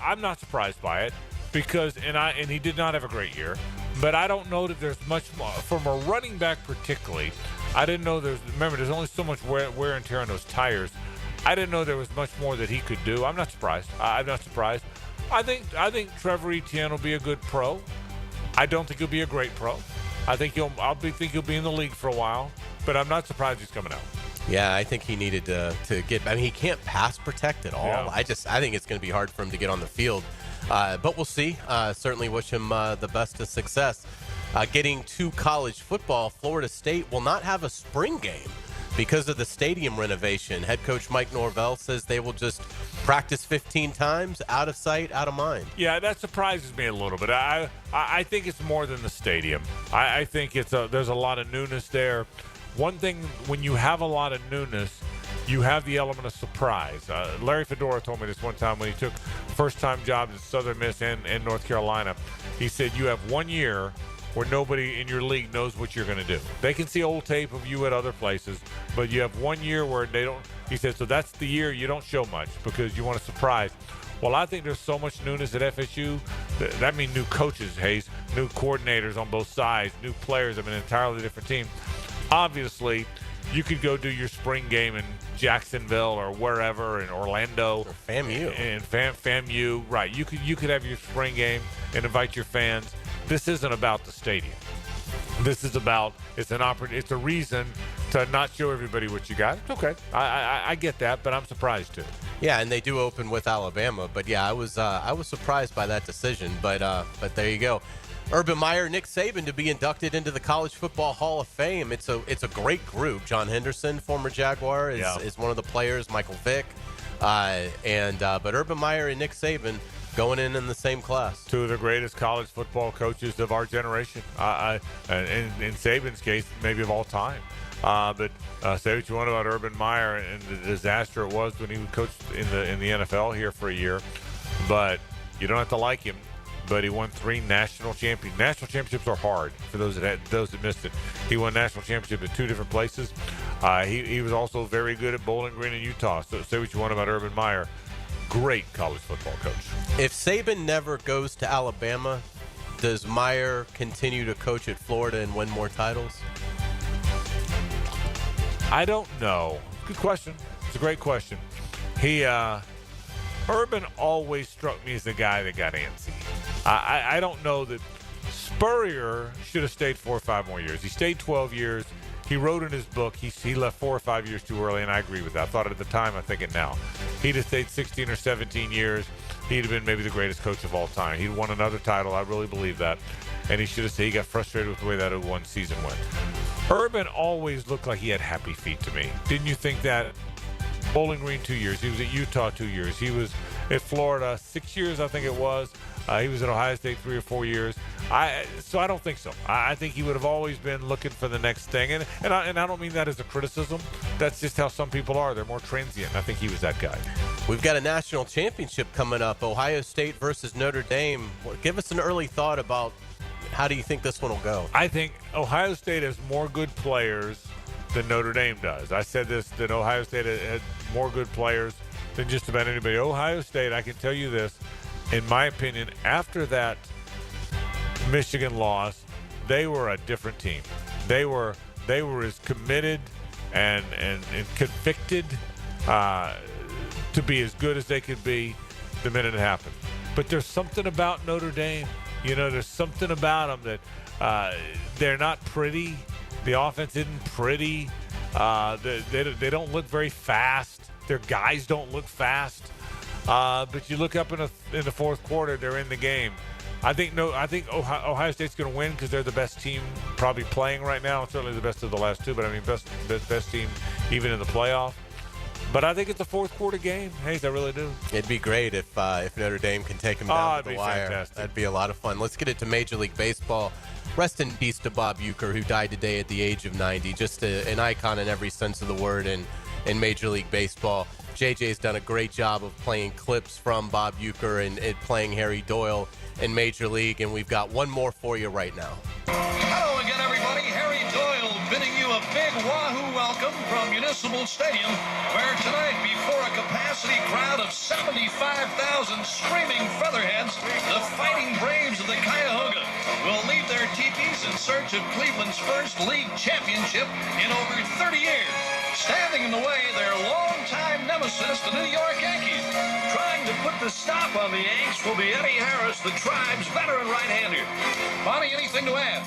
I'm not surprised by it because and he did not have a great year. But I don't know that there's much more from a running back, particularly. I didn't know there's only so much wear and tear on those tires. I didn't know there was much more that he could do. I'm not surprised. I'm not surprised. I think Trevor Etienne will be a good pro. I don't think he'll be a great pro. I think he'll be in the league for a while. But I'm not surprised he's coming out. Yeah, I think he needed to get. I mean, he can't pass protect at all. Yeah. I think it's going to be hard for him to get on the field. But we'll see. Certainly wish him the best of success. Getting to college football, Florida State will not have a spring game. because of the stadium renovation, head coach Mike Norvell says they will just practice 15 times, out of sight, out of mind. Yeah, that surprises me a little bit. I think it's more than the stadium. I think there's a lot of newness there. One thing, when you have a lot of newness, you have the element of surprise. Larry Fedora told me this one time when he took first-time jobs at Southern Miss and North Carolina. He said, you have 1 year where nobody in your league knows what you're going to do. They can see old tape of you at other places, but you have 1 year where they don't. He said, so that's the year you don't show much because you want to surprise. Well, I think there's so much newness at FSU. That means new coaches, Hays, new coordinators on both sides, new players of an entirely different team. Obviously, you could go do your spring game in Jacksonville or wherever, in Orlando, or FAMU. And FAMU, right? You could have your spring game and invite your fans. This isn't about the stadium. This is about it's a reason to not show everybody what you got. It's okay. I get that, but I'm surprised too. Yeah, and they do open with Alabama, but yeah, I was surprised by that decision. But there you go. Urban Meyer, Nick Saban to be inducted into the College Football Hall of Fame. It's a great group. John Henderson, former Jaguar, is one of the players. Michael Vick, but Urban Meyer and Nick Saban going in the same class. Two of the greatest college football coaches of our generation. In Saban's case, maybe of all time. But say what you want about Urban Meyer and the disaster it was when he coached in the NFL here for a year. But you don't have to like him. But he won 3 national championships. National championships are hard for those that missed it. He won national championship at 2 different places. He was also very good at Bowling Green in Utah. So say what you want about Urban Meyer. Great college football coach. If Saban never goes to Alabama, does Meyer continue to coach at Florida and win more titles? I don't know. Good question. It's a great question. Urban always struck me as the guy that got antsy. I don't know that Spurrier should have stayed 4 or 5 more years. He stayed 12 years. He wrote in his book he left 4 or 5 years too early, and I agree with that. I thought it at the time. I think it now. He'd have stayed 16 or 17 years. He'd have been maybe the greatest coach of all time. He'd won another title. I really believe that. And he should have stayed. He got frustrated with the way that 01 season went. Urban always looked like he had happy feet to me. Didn't you think that? Bowling Green 2 years. He was at Utah 2 years. He was at Florida 6 years, I think it was. He was at Ohio State 3 or 4 years. So I don't think so. I think he would have always been looking for the next thing. And I don't mean that as a criticism. That's just how some people are. They're more transient. I think he was that guy. We've got a national championship coming up, Ohio State versus Notre Dame. Give us an early thought about how do you think this one will go? I think Ohio State has more good players than Notre Dame does. I said this, that Ohio State had more good players than just about anybody. Ohio State, I can tell you this, in my opinion, after that Michigan loss, they were a different team. They were as committed and convicted to be as good as they could be the minute it happened. But there's something about Notre Dame. There's something about them that they're not pretty. The offense isn't pretty. They don't look very fast. Their guys don't look fast. But you look up in the fourth quarter, they're in the game. I think Ohio State's going to win because they're the best team probably playing right now. Certainly the best of the last 2, but I mean best team even in the playoff. But I think it's a fourth quarter game. Hayes, I really do. It'd be great if Notre Dame can take them down to the wire. Fantastic. That'd be a lot of fun. Let's get it to Major League Baseball. Rest in peace to Bob Uecker, who died today at the age of 90. Just an icon in every sense of the word in Major League Baseball. JJ's done a great job of playing clips from Bob Uecker and playing Harry Doyle in Major League, and we've got one more for you right now. Hello again, everybody. Harry Doyle bidding you a big wahoo welcome from Municipal Stadium, where tonight, before a capacity crowd of 75,000 screaming featherheads, the Fighting Braves of the Cuyahoga will leave their teepees in search of Cleveland's first league championship in over 30 years. Standing in the way, their longtime nemesis, the New York Yankees. Trying to put the stop on the Yanks will be Eddie Harris, the Tribe's veteran right-hander. Bonnie, anything to add?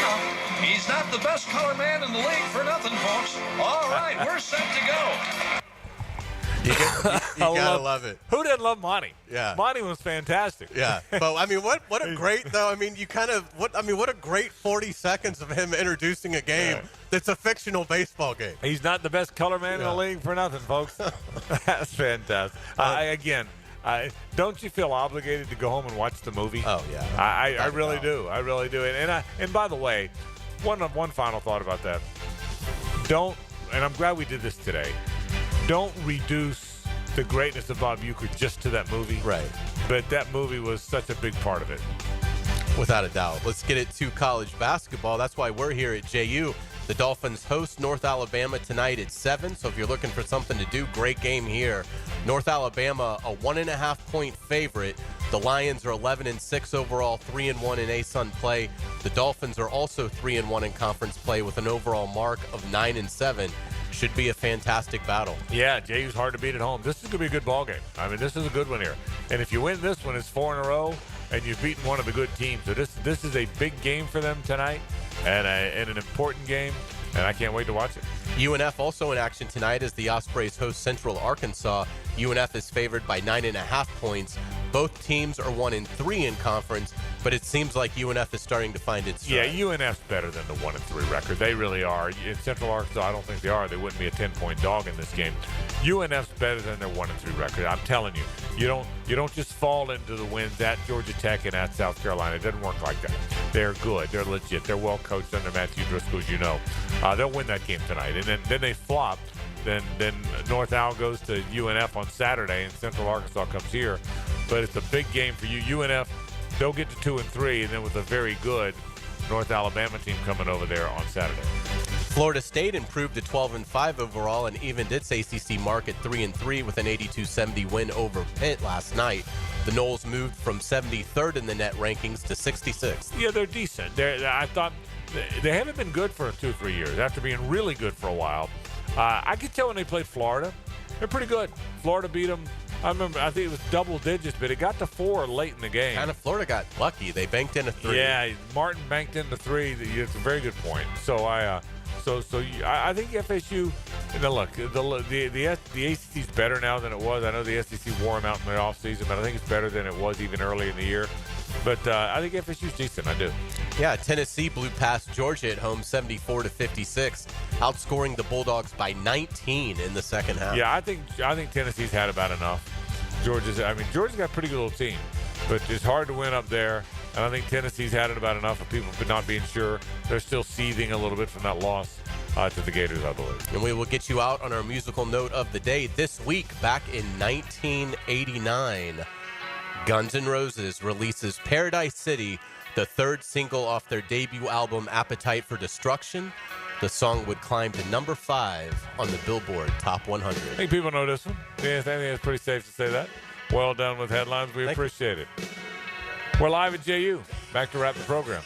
No. He's not the best color man in the league for nothing, folks. All right, we're set to go. You gotta love it. Who didn't love Monty? Yeah. Monty was fantastic. Yeah. But I mean, what a great though. I mean, what a great 40 seconds of him introducing a game that's a fictional baseball game. He's not the best color man in the league for nothing, folks. That's fantastic. Don't you feel obligated to go home and watch the movie? Oh yeah. I really do. I really do. And by the way, one final thought about that. And I'm glad we did this today. Don't reduce the greatness of Bob Uecker just to that movie. Right. But that movie was such a big part of it. Without a doubt. Let's get it to college basketball. That's why we're here at JU. The Dolphins host North Alabama tonight at 7. So if you're looking for something to do, great game here. North Alabama, a 1.5-point favorite. The Lions are 11-6 overall, 3-1 in ASUN play. The Dolphins are also 3-1 in conference play with an overall mark of 9-7. Should be a fantastic battle. Yeah, JU's hard to beat at home. This is going to be a good ball game. I mean, this is a good one here. And if you win this one, it's 4 in a row, and you've beaten one of the good teams. So this is a big game for them tonight, and an important game, and I can't wait to watch it. UNF also in action tonight as the Ospreys host Central Arkansas. UNF is favored by 9.5 points. Both teams are 1-3 in conference, but it seems like UNF is starting to find its stride. Yeah, UNF's better than the 1-3 record. They really are. In Central Arkansas, I don't think they are. They wouldn't be a 10-point dog in this game. UNF's better than their 1-3 record. I'm telling you, you don't just fall into the wins at Georgia Tech and at South Carolina. It doesn't work like that. They're good. They're legit. They're well coached under Matthew Driscoll, as you know. They'll win that game tonight, and then they flop. Then North Al goes to UNF on Saturday, and Central Arkansas comes here. But it's a big game for you. UNF, they'll get to 2-3, and then with a very good North Alabama team coming over there on Saturday. Florida State improved to 12-5 overall and evened its ACC mark at 3-3 with an 82-70 win over Pitt last night. The Noles moved from 73rd in the net rankings to 66th. Yeah, they're decent. I thought they haven't been good for 2 or 3 years after being really good for a while. I could tell when they played Florida, they're pretty good. Florida beat them. I think it was double digits, but it got to 4 late in the game. Kind of Florida got lucky. They banked in a 3. Yeah, Martin banked in the 3. It's a very good point. So I think FSU. Look, the ACC is better now than it was. I know the SEC wore them out in the offseason, but I think it's better than it was even early in the year. But I think FSU's decent. I do. Yeah, Tennessee blew past Georgia at home 74-56, outscoring the Bulldogs by 19 in the second half. Yeah, I think Tennessee's had about enough. Georgia's got a pretty good little team, but it's hard to win up there. And I think Tennessee's had it about enough of people not being sure. They're still seething a little bit from that loss to the Gators, I believe. And we will get you out on our musical note of the day. This week, back in 1989, Guns N' Roses releases Paradise City, the third single off their debut album Appetite for Destruction. The song would climb to number 5 on the Billboard Top 100. I think people know this one. Yeah, I think it's pretty safe to say that. Well done with headlines. We appreciate it. We're live at JU. Back to wrap the program.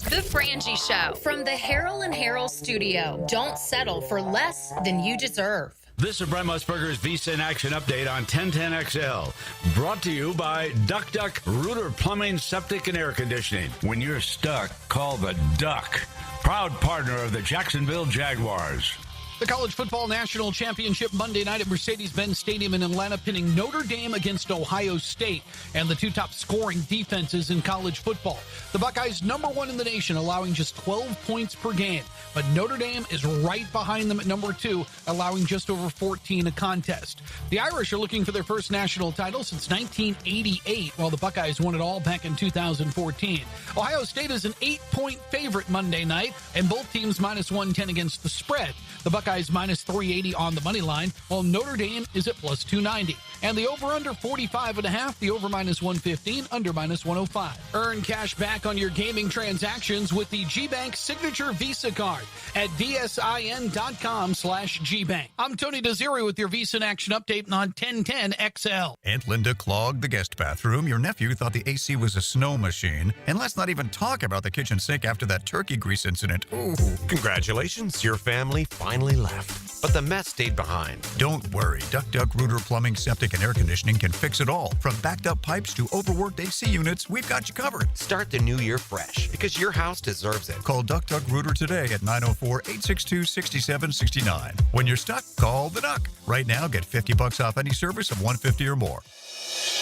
The Frangie Show from the Harold and Harold studio. Don't settle for less than you deserve. This is Brent Musburger's Visa in Action update on 1010XL. Brought to you by Duck Duck Rooter Plumbing, Septic, and Air Conditioning. When you're stuck, call the Duck. Proud partner of the Jacksonville Jaguars. The College Football National Championship Monday night at Mercedes-Benz Stadium in Atlanta, pinning Notre Dame against Ohio State and the two top scoring defenses in college football. The Buckeyes number 1 in the nation, allowing just 12 points per game. But Notre Dame is right behind them at number 2, allowing just over 14 a contest. The Irish are looking for their first national title since 1988, while the Buckeyes won it all back in 2014. Ohio State is an 8-point favorite Monday night, and both teams minus 110 against the spread. The Buckeyes minus 380 on the money line, while Notre Dame is at plus 290. And the over-under 45.5, the over minus 115, under minus 105. Earn cash back on your gaming transactions with the GBank Signature Visa Card at vsin.com/GBank. I'm Tony Desiri with your Visa in Action update on 1010XL. Aunt Linda clogged the guest bathroom. Your nephew thought the AC was a snow machine. And let's not even talk about the kitchen sink after that turkey grease incident. Ooh. Congratulations, your family finally left. but the mess stayed behind. Don't worry. Duck Rooter Plumbing, Septic, and Air Conditioning can fix it all. From backed up pipes to overworked AC units, we've got you covered. Start the new year fresh, because your house deserves it. Call Duck Rooter today at 904-862-6769. When you're stuck, call the Duck. Right now, get $50 off any service of $150 or more.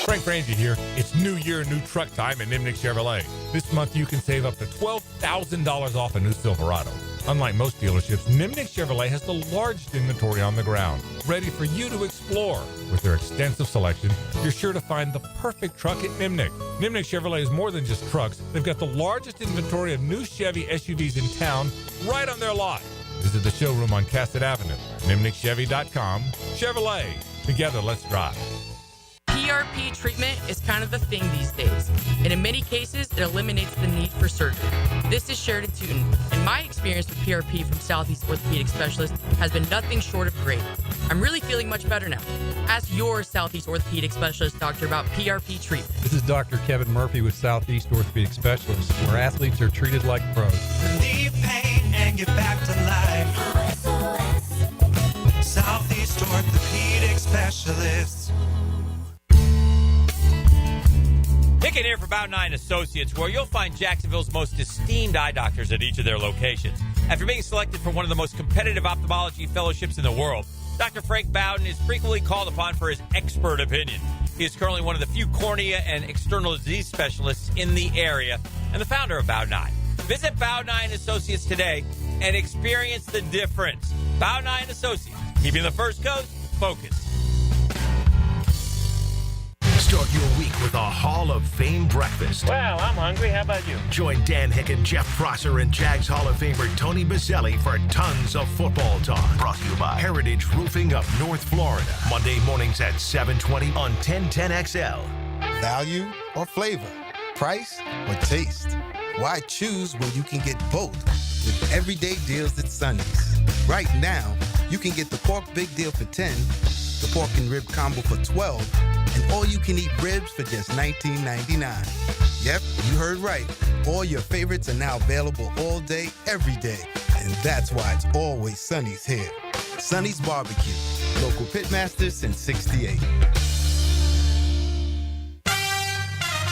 Frank Frangie here. It's New Year, new truck time at Nimnick Chevrolet. This month you can save up to $12,000 off a new Silverado. Unlike most dealerships, Nimnick Chevrolet has the largest inventory on the ground, ready for you to explore. With their extensive selection, you're sure to find the perfect truck at Nimnick. Nimnick Chevrolet is more than just trucks. They've got the largest inventory of new Chevy SUVs in town right on their lot. Visit the showroom on Cassett Avenue, nimnickchevy.com. Chevrolet. Together, let's drive. PRP treatment is kind of the thing these days, and in many cases, it eliminates the need for surgery. This is Sheridan Tootin, and my experience with PRP from Southeast Orthopedic Specialist has been nothing short of great. I'm really feeling much better now. Ask your Southeast Orthopedic Specialist doctor about PRP treatment. This is Dr. Kevin Murphy with Southeast Orthopedic Specialists, where athletes are treated like pros. Relieve pain and get back to life. Southeast Orthopedic Specialists. Pickett here for Bout 9 Associates, where you'll find Jacksonville's most esteemed eye doctors at each of their locations. After being selected for one of the most competitive ophthalmology fellowships in the world, Dr. Frank Bowden is frequently called upon for his expert opinion. He is currently one of the few cornea and external disease specialists in the area and the founder of Bout 9. Visit Bout 9 Associates today and experience the difference. Bout 9 Associates, keeping the First Coast focused. Start your week with a Hall of Fame breakfast. Well, I'm hungry. How about you? Join Dan Hicken, Jeff Prosser, and Jags Hall of Famer Tony Bazzelli for tons of football talk. Brought to you by Heritage Roofing of North Florida. Monday mornings at 7:20 on 1010XL. Value or flavor? Price or taste? Why choose when you can get both? With everyday deals at Sonny's. Right now, you can get the pork big deal for $10, the pork and rib combo for $12, and all-you-can-eat ribs for just $19.99. Yep, you heard right. All your favorites are now available all day, every day. And that's why it's always Sonny's here. Sonny's Barbecue. Local pitmaster since '68.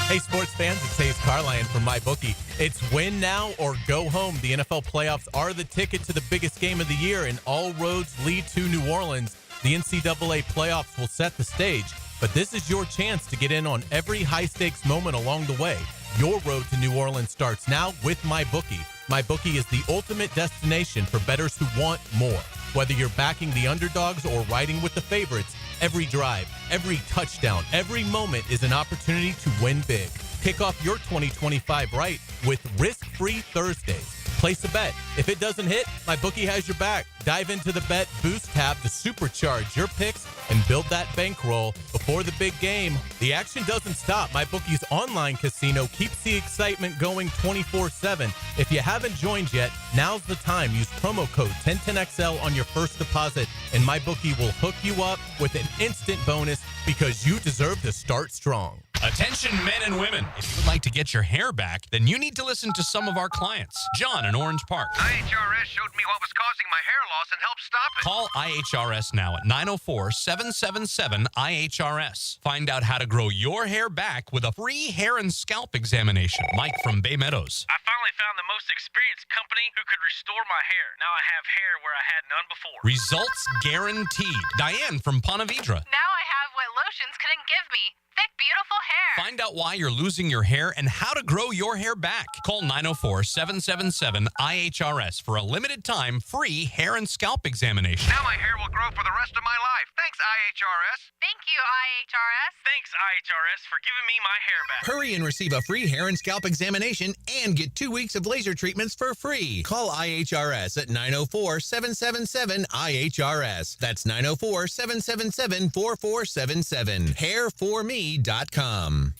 Hey, sports fans, it's Hays Carlyon from MyBookie. It's win now or go home. The NFL playoffs are the ticket to the biggest game of the year, and all roads lead to New Orleans. The NCAA playoffs will set the stage, but this is your chance to get in on every high-stakes moment along the way. Your road to New Orleans starts now with MyBookie. MyBookie is the ultimate destination for bettors who want more. Whether you're backing the underdogs or riding with the favorites, every drive, every touchdown, every moment is an opportunity to win big. Kick off your 2025 right with risk-free Thursdays. Place a bet. If it doesn't hit, MyBookie has your back. Dive into the Bet Boost tab to supercharge your picks and build that bankroll before the big game. The action doesn't stop. MyBookie's online casino keeps the excitement going 24/7. If you haven't joined yet, now's the time. Use promo code 1010XL on your first deposit, and MyBookie will hook you up with an instant bonus because you deserve to start strong. Attention men and women. If you would like to get your hair back, then you need to listen to some of our clients. John in Orange Park. IHRS showed me what was causing my hair loss and helped stop it. Call IHRS now at 904-777-IHRS. Find out how to grow your hair back with a free hair and scalp examination. Mike from Bay Meadows. I finally found the most experienced company who could restore my hair. Now I have hair where I had none before. Results guaranteed. Diane from Ponte Vedra. Now I have what lotions couldn't give me. Thick, beautiful hair. Find out why you're losing your hair and how to grow your hair back. Call 904-777-IHRS for a limited time free hair and scalp examination. Now my hair will grow for the rest of my life. Thanks, IHRS. Thank you, IHRS. Thanks, IHRS, for giving me my hair back. Hurry and receive a free hair and scalp examination and get 2 weeks of laser treatments for free. Call IHRS at 904-777-IHRS. That's 904-777-4477. hairforme.com.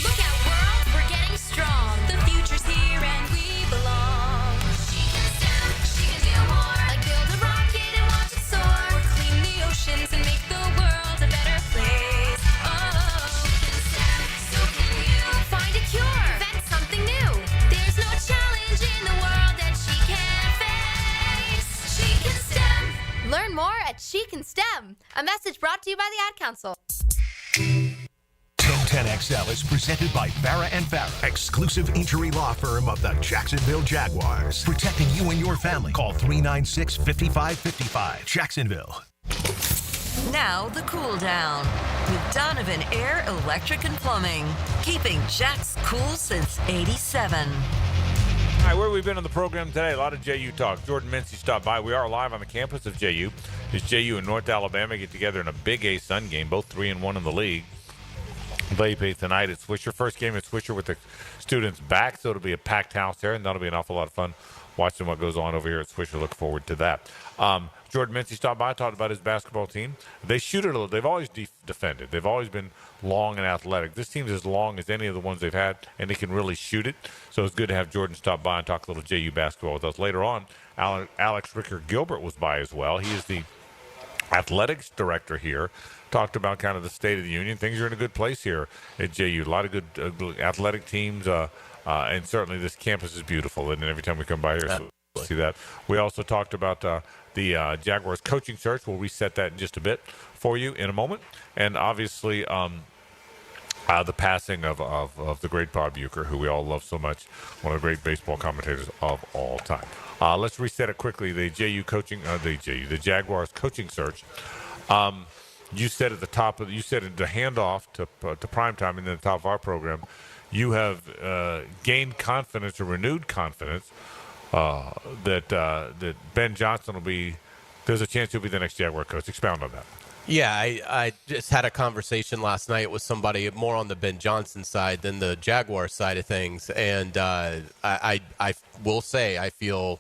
Look out, world, we're getting strong. The future's here and we belong. She can stand, she can do more. Like build a rocket and watch it soar. Or clean the oceans and make the world a better place. Oh, she can stand, so can you. Find a cure, invent something new. There's no challenge in the world that she can't face. She can stand. more at Chic and STEM. A message brought to you by the Ad Council. 1010XL is presented by Farah & Farah, exclusive injury law firm of the Jacksonville Jaguars. Protecting you and your family. Call 396-5555. Jacksonville. Now the cool down with Donovan Air, Electric and Plumbing. Keeping Jack's cool since 87. All right, where we've been on the program today, a lot of JU talk. Jordan Minsy stopped by. We are live on the campus of JU. As JU and North Alabama get together in a Big A Sun game, both 3-1 in the league. They play tonight at Swisher. First game at Swisher with the students back, so it'll be a packed house there, and that'll be an awful lot of fun watching what goes on over here at Swisher. Look forward to that. Jordan Minsy stopped by, talked about his basketball team. They shoot it a little. They've always defended. They've always been long and athletic. This team is as long as any of the ones they've had, and they can really shoot it. So it's good to have Jordan stop by and talk a little JU basketball with us. Later on, Alex Ricker-Gilbert was by as well. He is the athletics director here. Talked about kind of the state of the union. Things are in a good place here at JU. A lot of good athletic teams, and certainly this campus is beautiful. And every time we come by here, so we'll see that. We also talked about the Jaguars coaching search. We'll reset that in just a bit for you in a moment. And obviously, the passing of the great Bob Uecker, who we all love so much, one of the great baseball commentators of all time. Let's reset it quickly. The Jaguars coaching search. You said at the top of, you said in the handoff to primetime and then the top of our program, you have gained confidence or renewed confidence that Ben Johnson will be. There's a chance he'll be the next Jaguar coach. Expound on that. Yeah, I just had a conversation last night with somebody more on the Ben Johnson side than the Jaguar side of things, and I will say I feel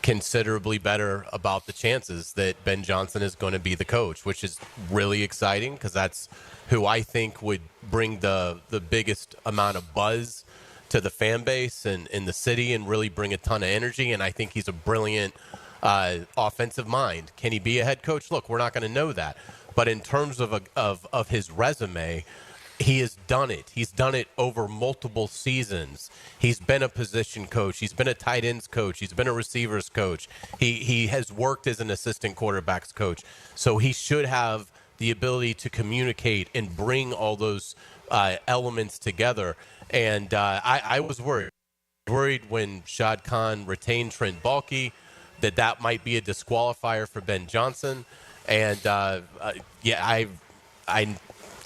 considerably better about the chances that Ben Johnson is going to be the coach, which is really exciting because that's who I think would bring the biggest amount of buzz to the fan base and in the city and really bring a ton of energy. And I think he's a brilliant offensive mind. Can he be a head coach? Look, we're not going to know that. But in terms of his resume, he has done it. He's done it over multiple seasons. He's been a position coach. He's been a tight ends coach. He's been a receivers coach. He has worked as an assistant quarterbacks coach. So he should have the ability to communicate and bring all those elements together. And I was worried when Shad Khan retained Trent Baalke that might be a disqualifier for Ben Johnson. And I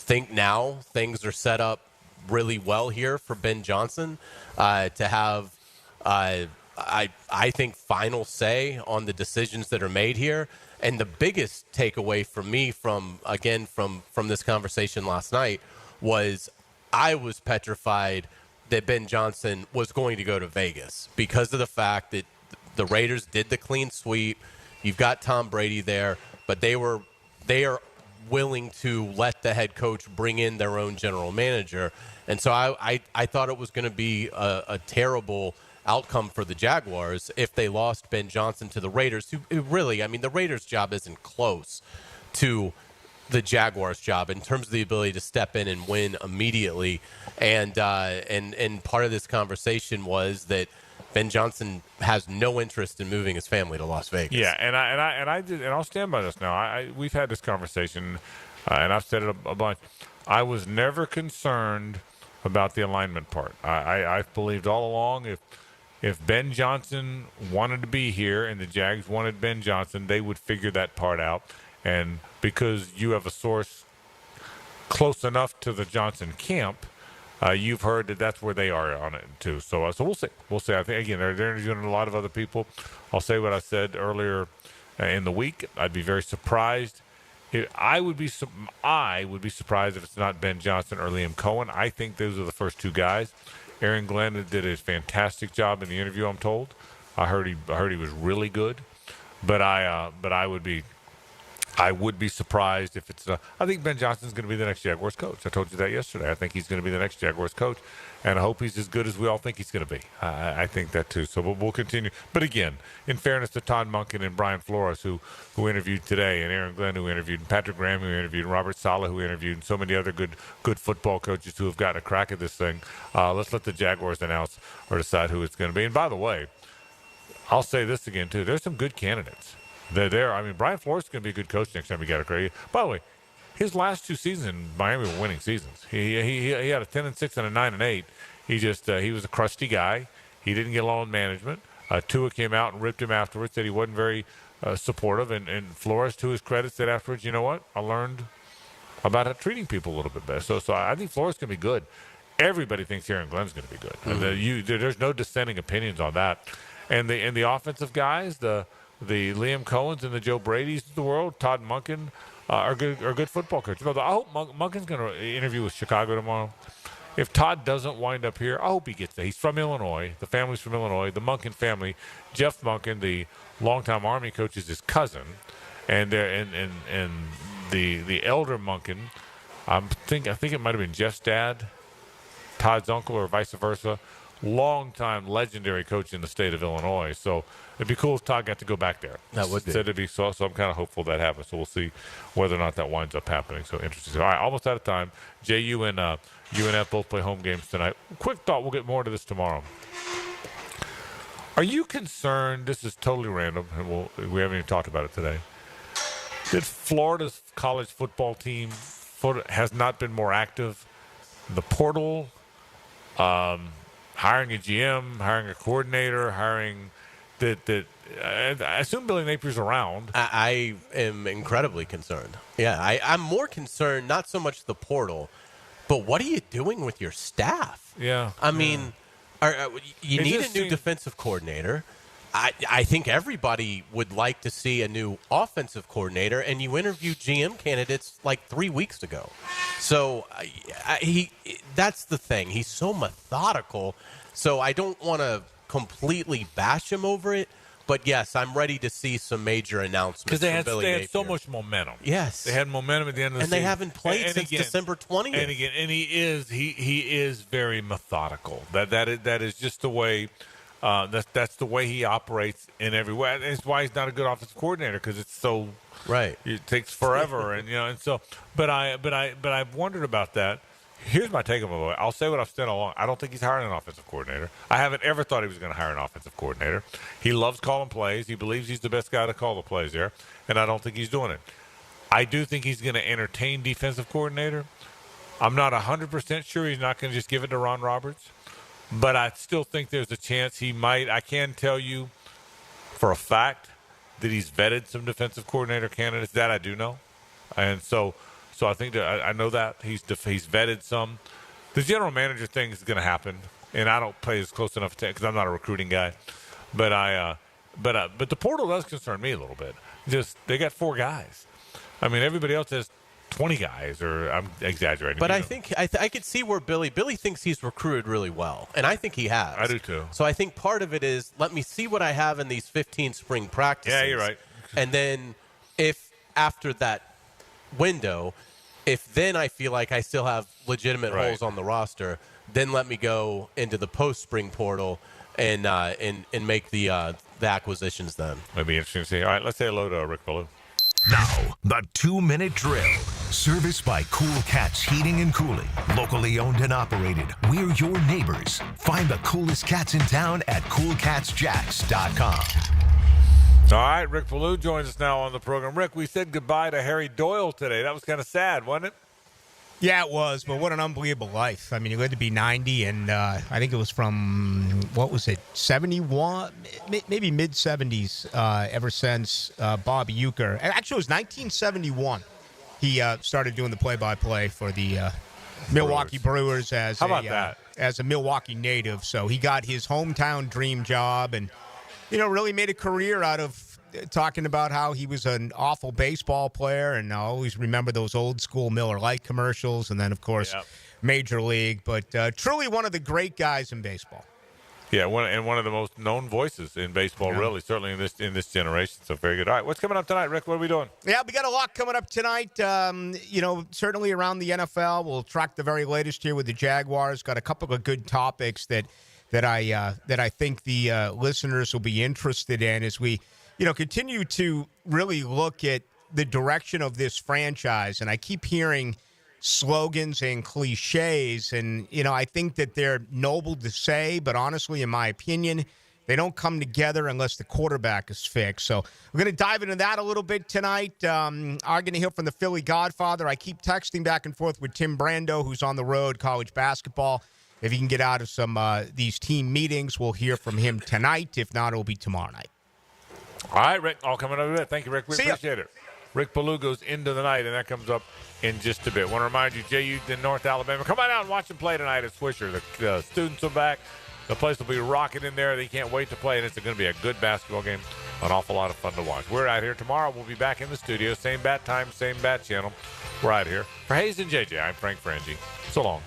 think now things are set up really well here for Ben Johnson to have, I think, final say on the decisions that are made here. And the biggest takeaway for me from this conversation last night was I was petrified that Ben Johnson was going to go to Vegas because of the fact that the Raiders did the clean sweep. You've got Tom Brady there, but they are willing to let the head coach bring in their own general manager. And so I thought it was going to be a terrible outcome for the Jaguars if they lost Ben Johnson to the Raiders, who really, I mean, the Raiders' job isn't close to the Jaguars' job in terms of the ability to step in and win immediately. And part of this conversation was that Ben Johnson has no interest in moving his family to Las Vegas. Yeah, and I'll stand by this now. We've had this conversation, and I've said it a bunch. I was never concerned about the alignment part. I've believed all along if Ben Johnson wanted to be here and the Jags wanted Ben Johnson, they would figure that part out. And because you have a source close enough to the Johnson camp, you've heard that that's where they are on it too. So we'll see. We'll see. I think again they're interviewing a lot of other people. I'll say what I said earlier in the week. I'd be very surprised. I would be surprised if it's not Ben Johnson or Liam Cohen. I think those are the first two guys. Aaron Glenn did a fantastic job in the interview. I'm told. I heard he was really good, but I would be surprised if it's. I think Ben Johnson's going to be the next Jaguars coach. I told you that yesterday. I think he's going to be the next Jaguars coach, and I hope he's as good as we all think he's going to be. I think that too. So we'll continue. But again, in fairness to Todd Monken and Brian Flores, who interviewed today, and Aaron Glenn, who interviewed, and Patrick Graham, who interviewed, and Robert Saleh, who interviewed, and so many other good football coaches who have gotten a crack at this thing. Let's let the Jaguars announce or decide who it's going to be. And by the way, I'll say this again too. There's some good candidates. They're there. I mean, Brian Flores is going to be a good coach next time he got a career. By the way, his last 2 seasons in Miami were winning seasons. He had a 10-6 and a 9-8. He was a crusty guy. He didn't get along with management. Tua came out and ripped him afterwards, said he wasn't very supportive. And Flores, to his credit, said afterwards, you know what? I learned about treating people a little bit better. So I think Flores is going to be good. Everybody thinks Aaron Glenn's going to be good. And there's no dissenting opinions on that. And the offensive guys, the Liam Cohens and the Joe Brady's of the world, Todd Monken, are good football coaches. I hope Monken's going to interview with Chicago tomorrow. If Todd doesn't wind up here, I hope he gets there. He's from Illinois. The family's from Illinois. The Monken family, Jeff Monken, the longtime Army coach, is his cousin, and the elder Monken, I think it might have been Jeff's dad, Todd's uncle, or vice versa. Longtime legendary coach in the state of Illinois. So it'd be cool if Todd got to go back there. That would be. Said it'd be so I'm kind of hopeful that happens. So we'll see whether or not that winds up happening. So interesting. All right, almost out of time. JU and UNF both play home games tonight. Quick thought, we'll get more into this tomorrow. Are you concerned, this is totally random, and we haven't even talked about it today, that Florida's college football team has not been more active? The portal, hiring a GM, hiring a coordinator, hiring that I assume Billy Napier's around. I am incredibly concerned. Yeah, I'm more concerned, not so much the portal, but what are you doing with your staff? Yeah. I mean, you need a new defensive coordinator. I think everybody would like to see a new offensive coordinator, and you interviewed GM candidates like 3 weeks ago. So that's the thing. He's so methodical. So I don't want to completely bash him over it. But, yes, I'm ready to see some major announcements. Because they had so much momentum. Yes. They had momentum at the end of the season. And they haven't played since December 20th. And he is very methodical. That is just the way that's the way he operates in every way. And it's why he's not a good offensive coordinator, because it's so right. It takes forever, and so. But I've wondered about that. Here's my take on it. I'll say what I've said all along. I don't think he's hiring an offensive coordinator. I haven't ever thought he was going to hire an offensive coordinator. He loves calling plays. He believes he's the best guy to call the plays there, and I don't think he's doing it. I do think he's going to entertain defensive coordinator. I'm not 100% sure he's not going to just give it to Ron Roberts, but I still think there's a chance he might. I can tell you for a fact that he's vetted some defensive coordinator candidates. That I do know, and so I think that I know that he's vetted some. The general manager thing is going to happen, and I don't pay as close enough attention because I'm not a recruiting guy. But the portal does concern me a little bit. Just they got 4 guys. I mean, everybody else has 20 guys, or I'm exaggerating. But I think I could see where Billy thinks he's recruited really well, and I think he has. I do too. So I think part of it is let me see what I have in these 15 spring practices. Yeah, you're right. And then if after that window, if then I feel like I still have legitimate holes on the roster, then let me go into the post-spring portal and make the acquisitions then. That'd be interesting to see. All right, let's say hello to Rick Ballou. Now, the 2-minute drill. Serviced by Cool Cats Heating and Cooling. Locally owned and operated. We're your neighbors. Find the coolest cats in town at coolcatsjacks.com. All right, Rick Ballou joins us now on the program. Rick, we said goodbye to Harry Doyle today. That was kind of sad, wasn't it? Yeah, it was, but what an unbelievable life. I mean, he lived to be 90, and I think it was from, 71? Maybe mid-70s ever since Bob Uecker. Actually, it was 1971. He started doing the play-by-play for the Milwaukee Brewers as a Milwaukee native. So he got his hometown dream job and, really made a career out of talking about how he was an awful baseball player, and I always remember those old school Miller Lite commercials, and then, of course, Major League. But truly one of the great guys in baseball. Yeah, one of the most known voices in baseball, really, certainly in this generation. So very good. All right, what's coming up tonight, Rick? What are we doing? Yeah, we got a lot coming up tonight. Certainly around the NFL. We'll track the very latest here with the Jaguars. Got a couple of good topics that I think the listeners will be interested in as we continue to really look at the direction of this franchise. And I keep hearing slogans and cliches, and, I think that they're noble to say, but honestly, in my opinion, They don't come together unless the quarterback is fixed. So we're going to dive into that a little bit tonight. I'm going to hear from the Philly Godfather. I keep texting back and forth with Tim Brando, who's on the road, college basketball. If he can get out of some these team meetings, we'll hear from him tonight. If not, it'll be tomorrow night. All right, Rick. All coming up a bit. Thank you, Rick. We See ya. appreciate it. Rick Ballou goes into the night, and that comes up in just a bit. Want to remind you, JU in North Alabama, come on out and watch them play tonight at Swisher. The students are back. The place will be rocking in there. They can't wait to play, and it's going to be a good basketball game. An awful lot of fun to watch. We're out here tomorrow. We'll be back in the studio. Same bat time, same bat channel. We're out here. For Hays and JJ, I'm Frank Frangie. So long.